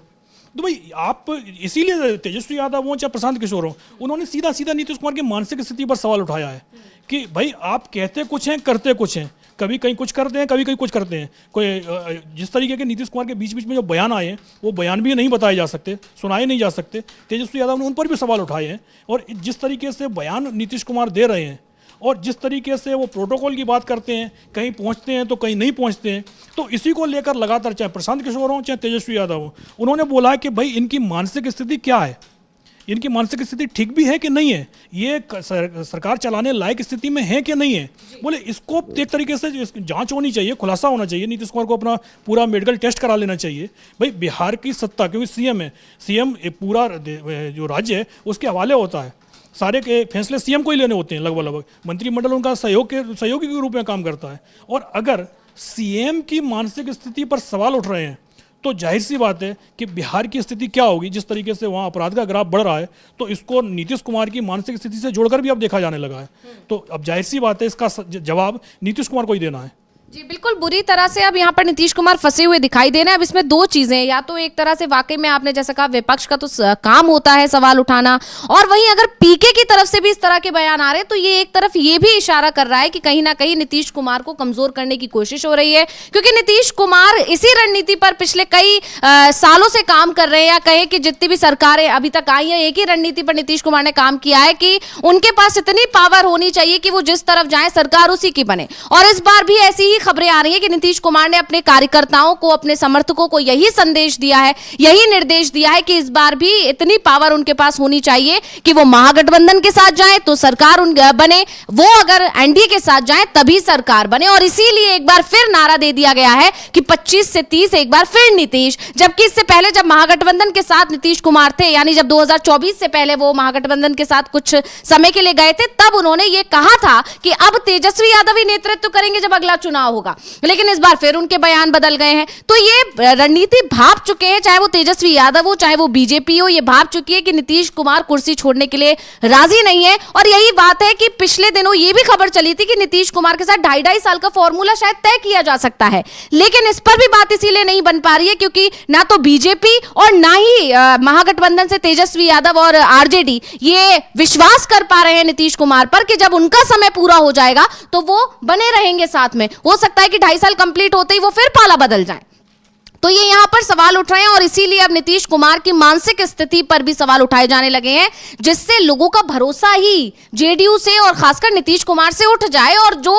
तो भाई आप इसीलिए तेजस्वी यादव हो चाहे प्रशांत किशोर हो, उन्होंने सीधा सीधा नीतीश कुमार की मानसिक स्थिति पर सवाल उठाया है कि भाई आप कहते कुछ हैं, करते कुछ हैं, कभी कहीं कुछ करते हैं, कभी कहीं कुछ करते हैं। कोई जिस तरीके के नीतीश कुमार के बीच बीच में जो बयान आए हैं वो बयान भी नहीं बताए जा सकते, सुनाए नहीं जा सकते। तेजस्वी यादव ने उन पर भी सवाल उठाए हैं, और जिस तरीके से बयान नीतीश कुमार दे रहे हैं और जिस तरीके से वो प्रोटोकॉल की बात करते हैं, कहीं पहुंचते हैं तो कहीं नहीं पहुंचते हैं, तो इसी को लेकर लगातार चाहे प्रशांत किशोर हो चाहे तेजस्वी यादव हो, उन्होंने बोला है कि भाई इनकी मानसिक स्थिति क्या है, इनकी मानसिक स्थिति ठीक भी है कि नहीं है, ये सरकार चलाने लायक स्थिति में है कि नहीं है। बोले इसको एक तरीके से जांच होनी चाहिए, खुलासा होना चाहिए, नीतीश कुमार को अपना पूरा मेडिकल टेस्ट करा लेना चाहिए। भाई बिहार की सत्ता, क्योंकि सीएम है, सीएम पूरा जो राज्य है उसके हवाले होता है, सारे के फैसले सीएम को ही लेने होते हैं लगभग। मंत्रिमंडल उनका सहयोगी के रूप में काम करता है, और अगर सीएम की मानसिक स्थिति पर सवाल उठ रहे हैं तो जाहिर सी बात है कि बिहार की स्थिति क्या होगी। जिस तरीके से वहाँ अपराध का ग्राफ बढ़ रहा है, तो इसको नीतीश कुमार की मानसिक स्थिति से जोड़कर भी अब देखा जाने लगा है। तो अब जाहिर सी बात है इसका जवाब नीतीश कुमार को ही देना है। जी बिल्कुल, बुरी तरह से अब यहाँ पर नीतीश कुमार फंसे हुए दिखाई दे रहे हैं। अब इसमें दो चीजें हैं, या तो एक तरह से वाकई में आपने जैसा कहा विपक्ष का तो काम होता है सवाल उठाना, और वहीं अगर पीके की तरफ से भी इस तरह के बयान आ रहे हैं तो ये एक तरफ ये भी इशारा कर रहा है कि कहीं ना कहीं नीतीश कुमार को कमजोर करने की कोशिश हो रही है, क्योंकि नीतीश कुमार इसी रणनीति पर पिछले कई सालों से काम कर रहे हैं, या कहे कि जितनी भी सरकारें अभी तक आई हैं एक ही रणनीति पर नीतीश कुमार ने काम किया है कि उनके पास इतनी पावर होनी चाहिए कि वो जिस तरफ जाए सरकार उसी की बने। और इस बार भी ऐसी ही खबरें आ रही है कि नीतीश कुमार ने अपने कार्यकर्ताओं को, अपने समर्थकों को यही संदेश दिया है, यही निर्देश दिया है कि इस बार भी इतनी पावर उनके पास होनी चाहिए कि वो महागठबंधन के साथ जाए तो सरकार बने, वो अगर एनडीए के साथ जाए तभी सरकार बने। और इसीलिए एक बार फिर नारा दे दिया गया है कि 25 से 30 एक बार फिर नीतीश, जबकि इससे पहले जब महागठबंधन के साथ नीतीश कुमार थे, यानी जब 2024 से पहले वो महागठबंधन के साथ कुछ समय के लिए गए थे, तब उन्होंने ये कहा था कि अब तेजस्वी यादव ही नेतृत्व करेंगे जब अगला चुनाव होगा, लेकिन इस बार फिर उनके बयान बदल गए हैं। तो ये रणनीति भाप चुके हैं, चाहे वो तेजस्वी यादव हो चाहे वो बीजेपी हो, ये भाप चुकी है कि नीतीश कुमार कुर्सी छोड़ने के लिए राजी नहीं है। और यही बात है कि पिछले दिनों ये भी खबर चली थी कि नीतीश कुमार के साथ 2.5 साल का फॉर्मूला शायद तय किया जा सकता है, लेकिन इस पर भी बात इसीलिए नहीं बन पा रही है क्योंकि ना तो बीजेपी और ना ही महागठबंधन से तेजस्वी यादव और आरजेडी ये विश्वास कर पा रहे हैं नीतीश कुमार पर कि जब उनका समय पूरा हो जाएगा तो वो बने रहेंगे साथ में। हो सकता है कि 2.5 साल कंप्लीट होते ही वो फिर पाला बदल जाए। तो ये यहां पर सवाल उठ रहे हैं, और इसीलिए अब नीतीश कुमार की मानसिक स्थिति पर भी सवाल उठाए जाने लगे हैं, जिससे लोगों का भरोसा ही जेडीयू से और खासकर नीतीश कुमार से उठ जाए, और जो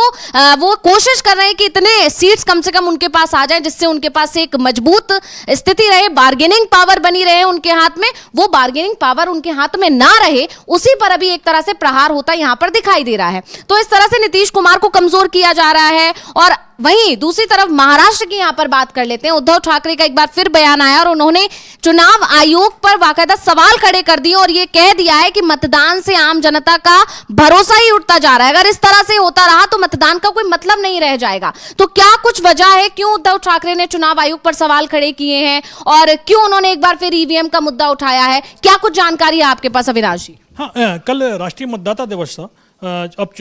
वो कोशिश कर रहे हैं कि इतने सीट्स कम से कम उनके पास आ जाए जिससे उनके पास एक मजबूत स्थिति रहे, बार्गेनिंग पावर बनी रहे उनके हाथ में, वो बार्गेनिंग पावर उनके हाथ में ना रहे, उसी पर अभी एक तरह से प्रहार होता यहां पर दिखाई दे रहा है। तो इस तरह से नीतीश कुमार को कमजोर किया जा रहा है। और वहीं दूसरी तरफ महाराष्ट्र की यहां पर बात कर लेते हैं। उद्धव ठाकरे का एक बार फिर बयान आया और उन्होंने चुनाव आयोग पर बाकायदा सवाल खड़े कर दिए और यह कह दिया है कि मतदान से आम जनता का भरोसा ही उठता जा रहा है, अगर इस तरह से होता रहा तो मतदान का कोई मतलब नहीं रह जाएगा। तो क्या कुछ वजह है क्यों उद्धव ठाकरे ने चुनाव आयोग पर सवाल खड़े किए हैं और क्यों उन्होंने एक बार फिर ईवीएम का मुद्दा उठाया है? क्या कुछ जानकारी है आपके पास अविनाश जी? हाँ, कल राष्ट्रीय मतदाता दिवस था। अब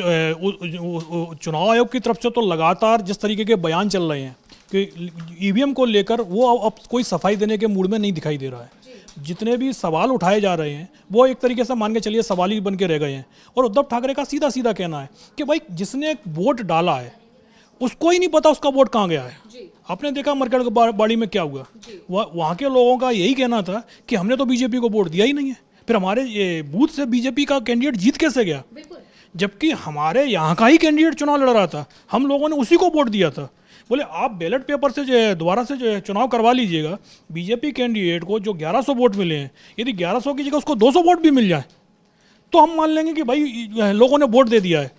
चुनाव आयोग की तरफ से तो लगातार जिस तरीके के बयान चल रहे हैं कि ईवीएम को लेकर वो अब कोई सफाई देने के मूड में नहीं दिखाई दे रहा है। जितने भी सवाल उठाए जा रहे हैं वो एक तरीके से मान के चलिए सवाल ही बन के रह गए हैं। और उद्धव ठाकरे का सीधा सीधा कहना है कि भाई जिसने वोट डाला है उसको ही नहीं पता उसका वोट कहाँ गया है। आपने देखा मरकड़बाड़ी में क्या हुआ, वहाँ के लोगों का यही कहना था कि हमने तो बीजेपी को वोट दिया ही नहीं है, फिर हमारे ये बूथ से बीजेपी का कैंडिडेट जीत कैसे गया, जबकि हमारे यहाँ का ही कैंडिडेट चुनाव लड़ रहा था, हम लोगों ने उसी को वोट दिया था। बोले आप बैलेट पेपर से दोबारा से चुनाव करवा लीजिएगा, बीजेपी कैंडिडेट को जो 1100 वोट मिले हैं, यदि 1100 की जगह उसको 200 वोट भी मिल जाए तो हम मान लेंगे कि भाई लोगों ने वोट दे दिया है।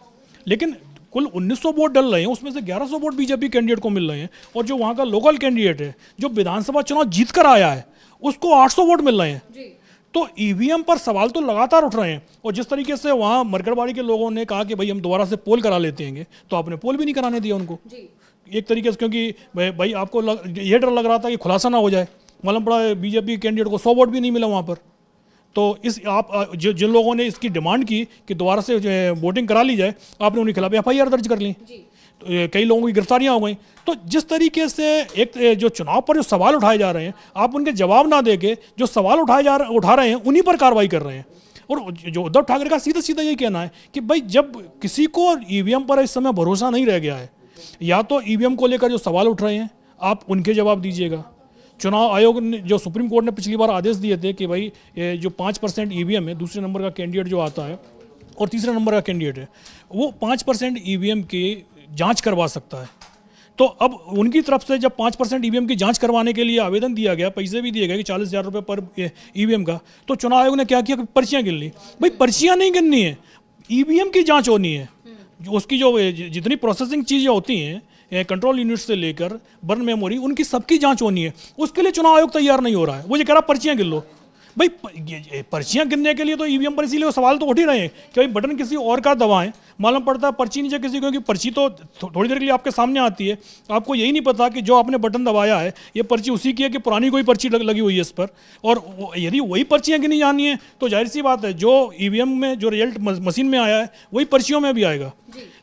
लेकिन कुल 1900 वोट डल रहे हैं, उसमें से 1100 वोट बीजेपी कैंडिडेट को मिल रहे हैं, और जो वहाँ का लोकल कैंडिडेट है जो विधानसभा चुनाव जीत कर आया है उसको 800 वोट मिल रहे हैं। तो ईवीएम पर सवाल तो लगातार उठ रहे हैं। और जिस तरीके से वहाँ मरकड़बाड़ी के लोगों ने कहा कि भाई हम दोबारा से पोल करा लेते हैं, तो आपने पोल भी नहीं कराने दिया उनको एक तरीके से, क्योंकि भाई आपको ये डर लग रहा था कि खुलासा ना हो जाए। मालूम पड़ा बीजेपी कैंडिडेट को 100 वोट भी नहीं मिला वहाँ पर। तो इस आप जिन लोगों ने इसकी डिमांड की कि दोबारा से वोटिंग करा ली जाए, आपने उनके खिलाफ FIR दर्ज कर ली। तो कई लोगों की गिरफ्तारियां हो गई। तो जिस तरीके से एक जो चुनाव पर जो सवाल उठाए जा रहे हैं, आप उनके जवाब ना देके जो सवाल उठा रहे हैं उन्हीं पर कार्रवाई कर रहे हैं। और जो उद्धव ठाकरे का सीधा सीधा यही कहना है कि भाई जब किसी को ईवीएम पर इस समय भरोसा नहीं रह गया है, या तो ईवीएम को लेकर जो सवाल उठ रहे हैं आप उनके जवाब दीजिएगा। चुनाव आयोग ने जो सुप्रीम कोर्ट ने पिछली बार आदेश दिए थे कि भाई ये जो 5% ईवीएम है, दूसरे नंबर का कैंडिडेट जो आता है और तीसरे नंबर का कैंडिडेट है, वो 5% ईवीएम की जांच करवा सकता है। तो अब उनकी तरफ से जब 5% ईवीएम की जांच करवाने के लिए आवेदन दिया गया, पैसे भी दिए गए कि 40,000 रुपये पर ईवीएम का, तो चुनाव आयोग ने क्या किया कि पर्चियाँ गिन ली। भाई पर्चियाँ नहीं गिननी है, ईवीएम की जांच होनी है। जो उसकी जो जितनी प्रोसेसिंग चीज़ें होती हैं, कंट्रोल यूनिट से लेकर बर्न मेमोरी, उनकी सबकी जांच होनी है। उसके लिए चुनाव आयोग तैयार नहीं हो रहा है। वो ये कह रहा पर्चियाँ गिन लो। भाई पर्चियाँ गिनने के लिए तो ईवीएम पर इसीलिए सवाल तो उठ ही रहे हैं कि भाई बटन किसी और का दबाएं, मालूम पड़ता है पर्ची नीचे किसी को, क्योंकि पर्ची तो थोड़ी देर के लिए आपके सामने आती है, आपको यही नहीं पता कि जो आपने बटन दबाया है ये पर्ची उसी की है कि पुरानी कोई पर्ची लगी हुई है इस पर। और यदि वही पर्चियाँ गिनी जानी है तो जाहिर सी बात है जो ईवीएम में जो रिजल्ट मशीन में आया है वही पर्चियों में भी आएगा।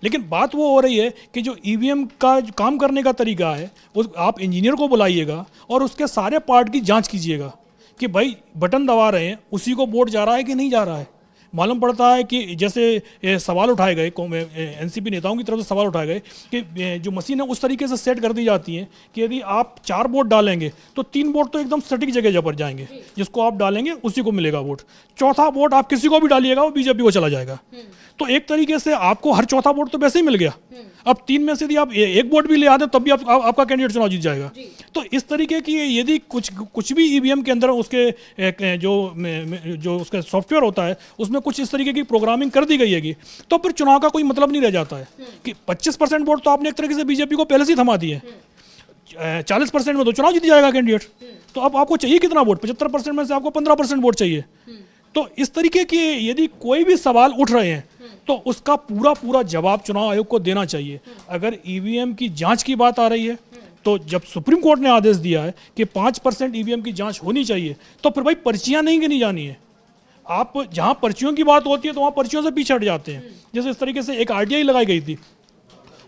लेकिन बात वो हो रही है कि जो ईवीएम का जो काम करने का तरीका है, उस आप इंजीनियर को बुलाइएगा और उसके सारे पार्ट की जाँच कीजिएगा कि भाई बटन दबा रहे हैं उसी को वोट जा रहा है कि नहीं जा रहा है। मालूम पड़ता है कि जैसे सवाल उठाए गए एनसीपी नेताओं की तरफ से सवाल उठाए गए कि जो मशीन है उस तरीके से सेट कर दी जाती है कि यदि आप 4 वोट डालेंगे तो 3 वोट तो एकदम सटीक जगह पर जाएंगे, जिसको आप डालेंगे उसी को मिलेगा वोट। चौथा वोट आप किसी को भी डालिएगा वो बीजेपी को चला जाएगा। तो एक तरीके से आपको हर चौथा वोट तो वैसे ही मिल गया। अब 3 में से यदि आप एक वोट भी ले आते तब भी आपका कैंडिडेट चुनाव जीत जाएगा। तो इस तरीके की यदि कुछ भी ईवीएम के अंदर उसके जो उसका सॉफ्टवेयर होता है उसमें कुछ इस तरीके की प्रोग्रामिंग कर दी गई है तो फिर चुनाव का कोई मतलब नहीं रह जाता है कि 25% वोट तो आपने एक तरीके से बीजेपी को पहले से ही थमा दिए, 40% में तो चुनाव जीत जाएगा कैंडिडेट। तो अब आपको चाहिए कितना वोट? 75% में से आपको 15% वोट चाहिए। तो इस तरीके की यदि कोई भी सवाल उठ रहे हैं तो उसका पूरा जवाब चुनाव आयोग को देना चाहिए। अगर ईवीएम की जांच की बात आ रही है तो जब सुप्रीम कोर्ट ने आदेश दिया है कि 5% ईवीएम की जांच होनी चाहिए, तो फिर भाई पर्चियां नहीं गिनी जानी है। आप जहां पर्चियों की बात होती है तो वहां पर्चियों से पीछे हट जाते हैं। जैसे इस तरीके से एक RTI लगाई गई थी,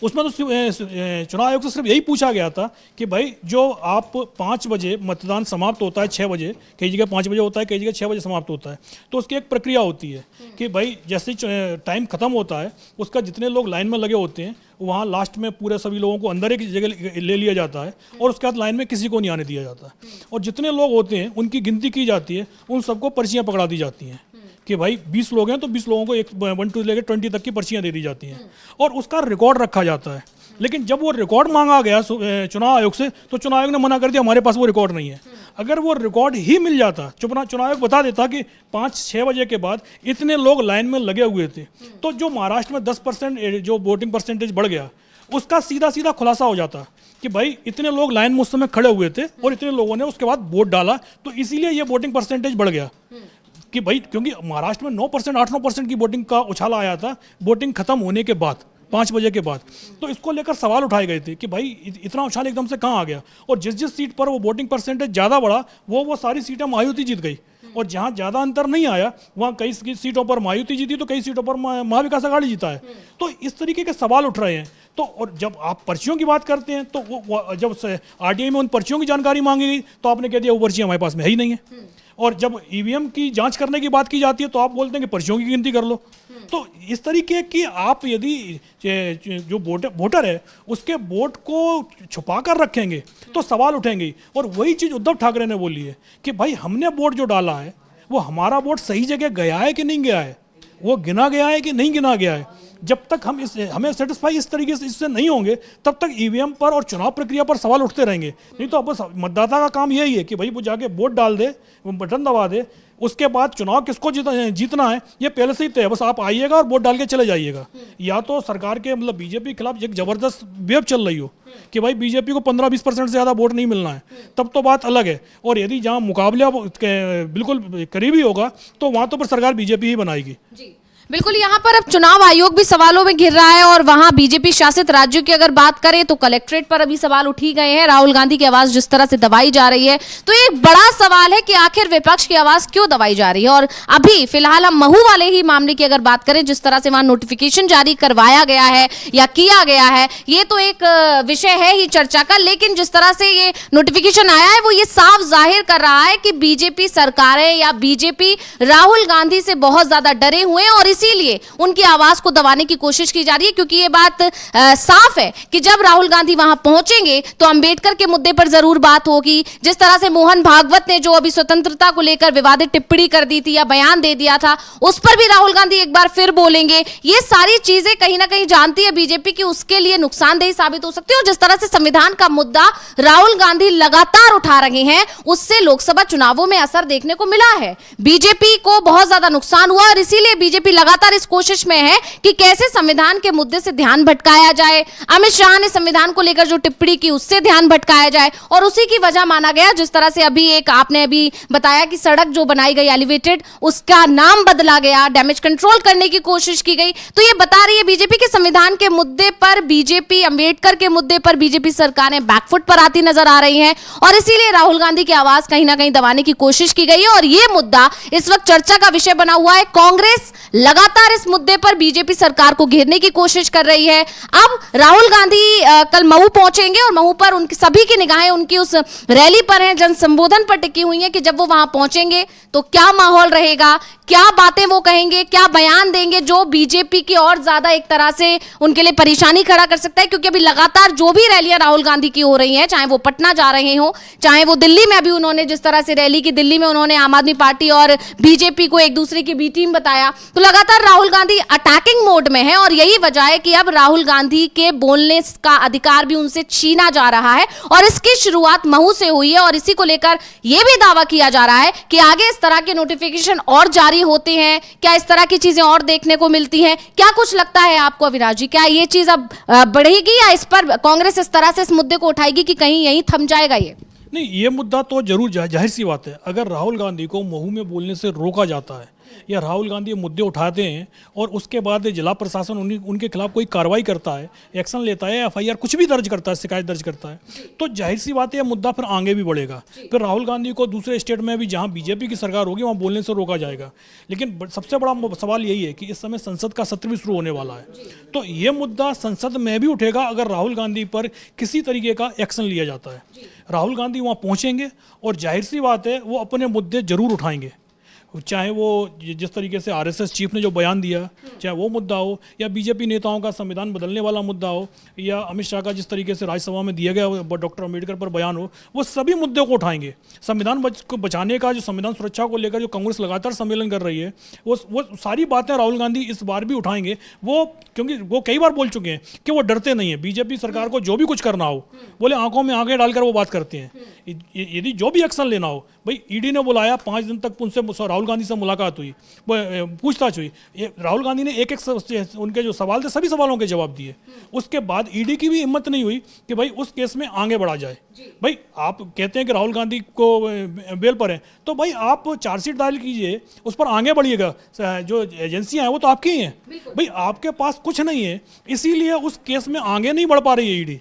उसमें तो चुनाव आयोग से सिर्फ यही पूछा गया था कि भाई जो आप 5 बजे मतदान समाप्त होता है, 6 बजे, कई जगह 5 बजे होता है, कई जगह 6 बजे समाप्त होता है, तो उसकी एक प्रक्रिया होती है कि भाई जैसे टाइम खत्म होता है उसका जितने लोग लाइन में लगे होते हैं वहाँ लास्ट में पूरे सभी लोगों को अंदर एक जगह ले लिया जाता है और उसके बाद लाइन में किसी को नहीं आने दिया जाता है। और जितने लोग होते हैं उनकी गिनती की जाती है, उन सबको पर्चियाँ पकड़ा दी जाती हैं कि भाई 20 लोग हैं तो 20 लोगों को 1 to लेकर 20 तक की पर्चियाँ दे दी जाती हैं और उसका रिकॉर्ड रखा जाता है। लेकिन जब वो रिकॉर्ड मांगा गया चुनाव आयोग से तो चुनाव आयोग ने मना कर दिया, हमारे पास वो रिकॉर्ड नहीं है। अगर वो रिकॉर्ड ही मिल जाता, चुनाव आयोग बता देता कि 5-6 बजे के बाद इतने लोग लाइन में लगे हुए थे, तो जो महाराष्ट्र में 10% जो वोटिंग परसेंटेज बढ़ गया उसका सीधा सीधा खुलासा हो जाता कि भाई इतने लोग लाइन में उस समय खड़े हुए थे और इतने लोगों ने उसके बाद वोट डाला, तो इसीलिए ये वोटिंग परसेंटेज बढ़ गया। कि भाई क्योंकि महाराष्ट्र में 9%, 8-9% की वोटिंग का उछाला आया था वोटिंग खत्म होने के बाद, 5 बजे के बाद। तो इसको लेकर सवाल उठाए गए थे कि भाई इतना उछाल एकदम से कहाँ आ गया। और जिस सीट पर वो वोटिंग परसेंटेज ज़्यादा बढ़ा वो सारी सीटें मायावती जीत गई, और जहाँ ज़्यादा अंतर नहीं आया वहाँ कई सीटों पर मायावती जीती तो कई सीटों पर महाविकास अघाड़ी जीता है। तो इस तरीके के सवाल उठ रहे हैं। तो और जब आप पर्चियों की बात करते हैं तो वो जब RTI में उन पर्चियों की जानकारी मांगी गई तो आपने कह दिया वो पर्चियाँ हमारे पास में है ही नहीं है। और जब ईवीएम की जांच करने की बात की जाती है तो आप बोलते हैं कि पर्चियों की गिनती कर लो। तो इस तरीके की आप यदि जो वोटर है उसके वोट को छुपा कर रखेंगे तो सवाल उठेंगे। और वही चीज़ उद्धव ठाकरे ने बोली है कि भाई हमने वोट जो डाला है वो हमारा वोट सही जगह गया है कि नहीं गया है, वो गिना गया है कि नहीं गिना गया है। जब तक हमें सेटिस्फाई इस तरीके से इससे नहीं होंगे, तब तक ईवीएम पर और चुनाव प्रक्रिया पर सवाल उठते रहेंगे। नहीं तो अब मतदाता का काम यही है कि भाई वो जाके वोट डाल दे, वो बटन दबा दे, उसके बाद चुनाव किसको जीतना है ये पहले से ही तय है, बस आप आइएगा और वोट डाल के चले जाइएगा। या तो सरकार के मतलब बीजेपी के खिलाफ एक जबरदस्त वेव चल रही हो कि भाई बीजेपी को 15-20% से ज़्यादा वोट नहीं मिलना है, तब तो बात अलग है। और यदि जहाँ मुकाबला बिल्कुल करीबी होगा तो वहाँ तो पर सरकार बीजेपी ही बनाएगी। बिल्कुल, यहाँ पर अब चुनाव आयोग भी सवालों में घिर रहा है और वहां बीजेपी शासित राज्यों की अगर बात करें तो कलेक्ट्रेट पर अभी सवाल उठ ही गए हैं। राहुल गांधी की आवाज जिस तरह से दबाई जा रही है, तो ये एक बड़ा सवाल है कि आखिर विपक्ष की आवाज क्यों दबाई जा रही है। और अभी फिलहाल हम महू वाले ही मामले की अगर बात करें, जिस तरह से वहां नोटिफिकेशन जारी करवाया गया है या किया गया है, ये तो एक विषय है ही चर्चा का। लेकिन जिस तरह से ये नोटिफिकेशन आया है वो ये साफ जाहिर कर रहा है कि बीजेपी सरकारें या बीजेपी राहुल गांधी से बहुत ज्यादा डरे हुए हैं और इसीलिए उनकी आवाज को दबाने की कोशिश की जा रही है। क्योंकि ये बात साफ है कि जब राहुल गांधी वहां पहुंचेंगे तो अंबेडकर के मुद्दे पर जरूर बात होगी। जिस तरह से मोहन भागवत ने जो अभी स्वतंत्रता को लेकर विवादित टिप्पणी कर दी थी या बयान दे दिया था, उस पर भी राहुल गांधी एक बार फिर बोलेंगे। ये सारी चीजें कहीं ना कहीं जानती है बीजेपी की उसके लिए नुकसानदेही साबित हो सकती है। और जिस तरह से संविधान का मुद्दा राहुल गांधी लगातार उठा रहे हैं, उससे लोकसभा चुनावों में असर देखने को मिला है। बीजेपी को बहुत ज्यादा नुकसान हुआ और इसीलिए बीजेपी लगातार इस कोशिश में है कि कैसे संविधान के मुद्दे से ध्यान भटकाया जाए। अमित शाह ने संविधान को लेकर जो टिप्पणी की उससे ध्यान भटकाया जाए और उसी की वजह माना गया। जिस तरह से अभी एक आपने अभी बताया कि सड़क जो बनाई गई एलिवेटेड, उसका नाम बदला गया, डैमेज कंट्रोल करने की कोशिश की गई। तो ये बता रही है बीजेपी के संविधान के मुद्दे पर बीजेपी, अंबेडकर के मुद्दे पर बीजेपी सरकारें बैकफुट पर आती नजर आ रही हैं और इसीलिए राहुल गांधी की आवाज कहीं ना कहीं दबाने की कोशिश की गई है। और ये मुद्दा इस वक्त चर्चा का विषय बना हुआ है। कांग्रेस लगातार इस मुद्दे पर बीजेपी सरकार को घेरने की कोशिश कर रही है। अब राहुल गांधी कल महू पहुंचेंगे और महू पर उनकी सभी की निगाहें उनकी उस रैली पर हैं, जन संबोधन पर टिकी हुई हैं कि जब वो वहां पहुंचेंगे तो क्या माहौल रहेगा, क्या बातें वो कहेंगे, क्या बयान देंगे जो बीजेपी की और ज्यादा एक तरह से उनके लिए परेशानी खड़ा कर सकता है। क्योंकि अभी लगातार जो भी रैलियां राहुल गांधी की हो रही हैं, चाहे वो पटना जा रहे हो, चाहे वो दिल्ली में अभी उन्होंने जिस तरह से रैली की, दिल्ली में उन्होंने आम आदमी पार्टी और बीजेपी को एक दूसरे की बी टीम बताया, तो लगातार राहुल गांधी अटैकिंग मोड में है। और यही वजह है कि अब राहुल गांधी के बोलने का अधिकार भी उनसे छीना जा रहा है और इसकी शुरुआत महू से हुई है। और इसी को लेकर यह भी दावा किया जा रहा है कि आगे इस तरह के नोटिफिकेशन और जारी होते हैं, क्या इस तरह की चीजें और देखने को मिलती हैं। क्या कुछ लगता है आपको अविनाश जी, क्या ये चीज अब बढ़ेगी या इस पर कांग्रेस इस तरह से इस मुद्दे को उठाएगी कि कहीं यहीं थम जाएगा ये? नहीं, ये मुद्दा तो जरूर जाहिर सी बात है। अगर राहुल गांधी को महू में बोलने से रोका जाता है या राहुल गांधी मुद्दे उठाते हैं और उसके बाद जिला प्रशासन उनके खिलाफ कोई कार्रवाई करता है, एक्शन लेता है, एफआईआर कुछ भी दर्ज करता है, शिकायत दर्ज करता है, तो जाहिर सी बात है यह मुद्दा फिर आगे भी बढ़ेगा। फिर राहुल गांधी को दूसरे स्टेट में भी जहां बीजेपी की सरकार होगी वहां बोलने से रोका जाएगा। लेकिन सबसे बड़ा सवाल यही है कि इस समय संसद का सत्र भी शुरू होने वाला है, तो ये मुद्दा संसद में भी उठेगा अगर राहुल गांधी पर किसी तरीके का एक्शन लिया जाता है। राहुल गांधी वहां पहुंचेंगे और जाहिर सी बात है वो अपने मुद्दे जरूर उठाएंगे, चाहे वो जिस तरीके से आरएसएस चीफ ने जो बयान दिया, चाहे वो मुद्दा हो या बीजेपी नेताओं का संविधान बदलने वाला मुद्दा हो या अमित शाह का जिस तरीके से राज्यसभा में दिया गया डॉक्टर अंबेडकर पर बयान हो, वो सभी मुद्दों को उठाएंगे। संविधान को बचाने का जो संविधान सुरक्षा को लेकर जो कांग्रेस लगातार सम्मेलन कर रही है, वो सारी बातें राहुल गांधी इस बार भी उठाएंगे। वो क्योंकि वो कई बार बोल चुके हैं कि वो डरते नहीं है। बीजेपी सरकार को जो भी कुछ करना हो, बोले आंखों में आंखें डालकर वो बात करते हैं। यदि जो भी एक्शन लेना हो, भाई ईडी ने बुलाया, 5 दिन तक उनसे राहुल गांधी से मुलाकात हुई, पूछताछ हुई, राहुल गांधी ने एक उनके जो सवाल थे सभी सवालों के जवाब दिए। उसके बाद ईडी की भी हिम्मत नहीं हुई कि भाई उस केस में आगे बढ़ा जाए। भाई आप कहते हैं कि राहुल गांधी को बेल पर है, तो भाई आप चार्जशीट दाखिल कीजिए, उस पर आगे बढ़िएगा। जो एजेंसियां हैं वो तो आपकी ही हैं, भाई आपके पास कुछ नहीं है, इसीलिए उस केस में आगे नहीं बढ़ पा रही है ईडी।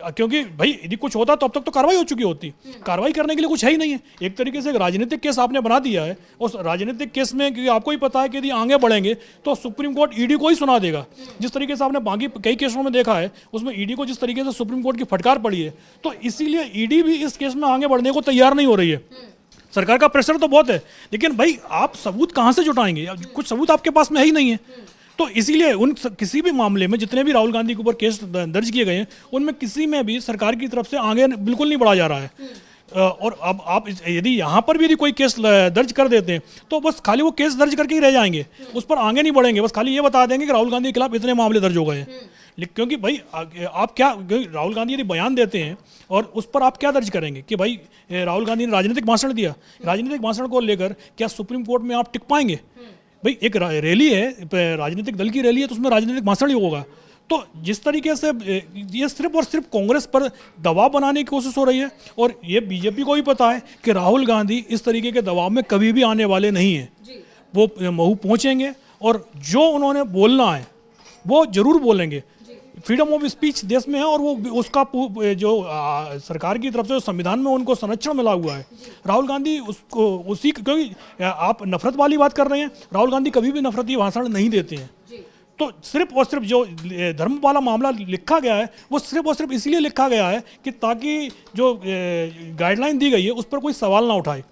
क्योंकि भाई यदि कुछ होता तो अब तक तो कार्रवाई हो चुकी होती, कार्रवाई करने के लिए कुछ है ही नहीं है। एक तरीके से एक राजनीतिक केस आपने बना दिया है। उस राजनीतिक केस में क्योंकि आपको ही पता है कि यदि आगे बढ़ेंगे तो सुप्रीम कोर्ट ईडी को ही सुना देगा। जिस तरीके से आपने बाकी कई केसों में देखा है, उसमें ईडी को जिस तरीके से सुप्रीम कोर्ट की फटकार पड़ी है, तो इसीलिए ईडी भी इस केस में आगे बढ़ने को तैयार नहीं हो रही है। सरकार का प्रेशर तो बहुत है, लेकिन भाई आप सबूत कहाँ से जुटाएंगे? कुछ सबूत आपके पास में है ही नहीं है। तो इसीलिए किसी भी मामले में जितने भी राहुल गांधी के ऊपर केस दर्ज किए गए हैं, उनमें किसी में भी सरकार की तरफ से आगे बिल्कुल नहीं बढ़ा जा रहा है। और अब आप यदि यहाँ पर भी यदि कोई केस दर्ज कर देते हैं तो बस खाली वो केस दर्ज करके ही रह जाएंगे, उस पर आगे नहीं बढ़ेंगे, बस खाली ये बता देंगे कि राहुल गांधी के खिलाफ इतने मामले दर्ज हो गए हैं। क्योंकि भाई आप क्या, राहुल गांधी यदि बयान देते हैं और उस पर आप क्या दर्ज करेंगे कि भाई राहुल गांधी ने राजनीतिक भाषण दिया, राजनीतिक भाषण को लेकर क्या सुप्रीम कोर्ट में आप टिक पाएंगे? भाई एक रैली है, राजनीतिक दल की रैली है, तो उसमें राजनीतिक भाषण ही होगा। तो जिस तरीके से ये सिर्फ और सिर्फ कांग्रेस पर दबाव बनाने की कोशिश हो रही है, और ये बीजेपी को भी पता है कि राहुल गांधी इस तरीके के दबाव में कभी भी आने वाले नहीं हैं। वो महू पहुंचेंगे और जो उन्होंने बोलना है वो जरूर बोलेंगे। फ्रीडम ऑफ स्पीच देश में है, और वो उसका जो सरकार की तरफ से संविधान में उनको संरक्षण मिला हुआ है। राहुल गांधी उसको उसी, क्योंकि आप नफरत वाली बात कर रहे हैं, राहुल गांधी कभी भी नफरती भाषण नहीं देते हैं। तो सिर्फ और सिर्फ जो धर्म वाला मामला लिखा गया है वो सिर्फ और सिर्फ इसलिए लिखा गया है कि ताकि जो गाइडलाइन दी गई है उस पर कोई सवाल ना उठाए,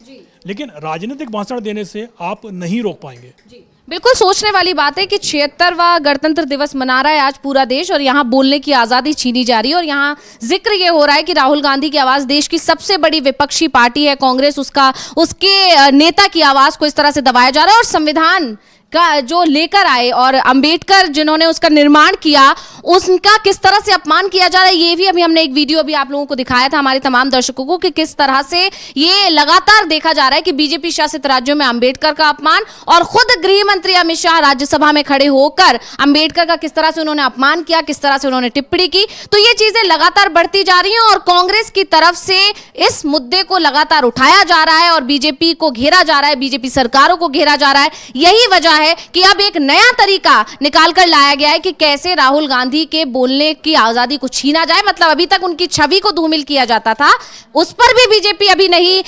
लेकिन राजनीतिक भाषण देने से आप नहीं रोक पाएंगे। बिल्कुल सोचने वाली बात है कि 76वां गणतंत्र दिवस मना रहा है आज पूरा देश, और यहाँ बोलने की आज़ादी छीनी जा रही है, और यहाँ जिक्र ये हो रहा है कि राहुल गांधी की आवाज़ देश की सबसे बड़ी विपक्षी पार्टी है कांग्रेस, उसके नेता की आवाज़ को इस तरह से दबाया जा रहा है। और संविधान का जो लेकर आए और अंबेडकर जिन्होंने उसका निर्माण किया उसका किस तरह से अपमान किया जा रहा है, ये भी अभी हमने एक वीडियो भी आप लोगों को दिखाया था हमारे तमाम दर्शकों को, कि किस तरह से ये लगातार देखा जा रहा है कि बीजेपी शासित राज्यों में अंबेडकर का अपमान, और खुद गृह मंत्री अमित शाह राज्यसभा में खड़े होकर अंबेडकर का किस तरह से उन्होंने अपमान किया, किस तरह से उन्होंने टिप्पणी की। तो ये चीजें लगातार बढ़ती जा रही हैं और कांग्रेस की तरफ से इस मुद्दे को लगातार उठाया जा रहा है और बीजेपी को घेरा जा रहा है, बीजेपी सरकारों को घेरा जा रहा है। यही वजह है कि अब एक नया तरीका निकाल कर लाया गया है कि कैसे राहुल गांधी के बोलने की आजादी को छीना जाए। मतलब अभी तक उनकी छवि को धूमिल किया जाता था, उस पर भी बीजेपी अभी नहीं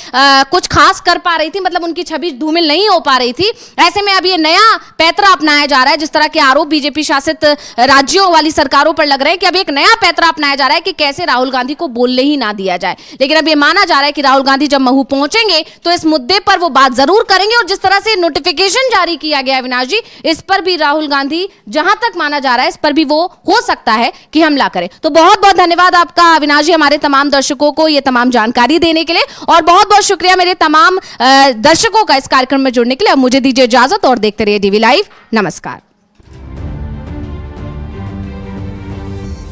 कुछ खास कर पा रही थी, मतलब उनकी छवि धूमिल नहीं हो पा रही थी। ऐसे में अब ये नया पैतरा अपनाया जा रहा है, जिस तरह के आरोप बीजेपी शासित राज्यों वाली सरकारों पर लग रहे हैं कि अब एक नया पैतरा अपनाया जा रहा है कि कैसे राहुल गांधी को बोलने ही ना दिया जाए। लेकिन अब ये माना जा रहा है कि राहुल गांधी जब महू पहुंचेंगे तो इस मुद्दे पर वो बात जरूर करेंगे, और जिस तरह से नोटिफिकेशन जारी किया गया अविनाश जी, इस पर भी राहुल गांधी जहां तक माना जा रहा है इस पर भी वो हो सकता है कि हमला करे। तो बहुत बहुत धन्यवाद आपका अविनाश जी, हमारे तमाम दर्शकों को ये तमाम जानकारी देने के लिए, और बहुत बहुत शुक्रिया मेरे तमाम दर्शकों का इस कार्यक्रम में जुड़ने के लिए। अब मुझे दीजिए इजाजत और देखते रहिए डीवी लाइव। नमस्कार।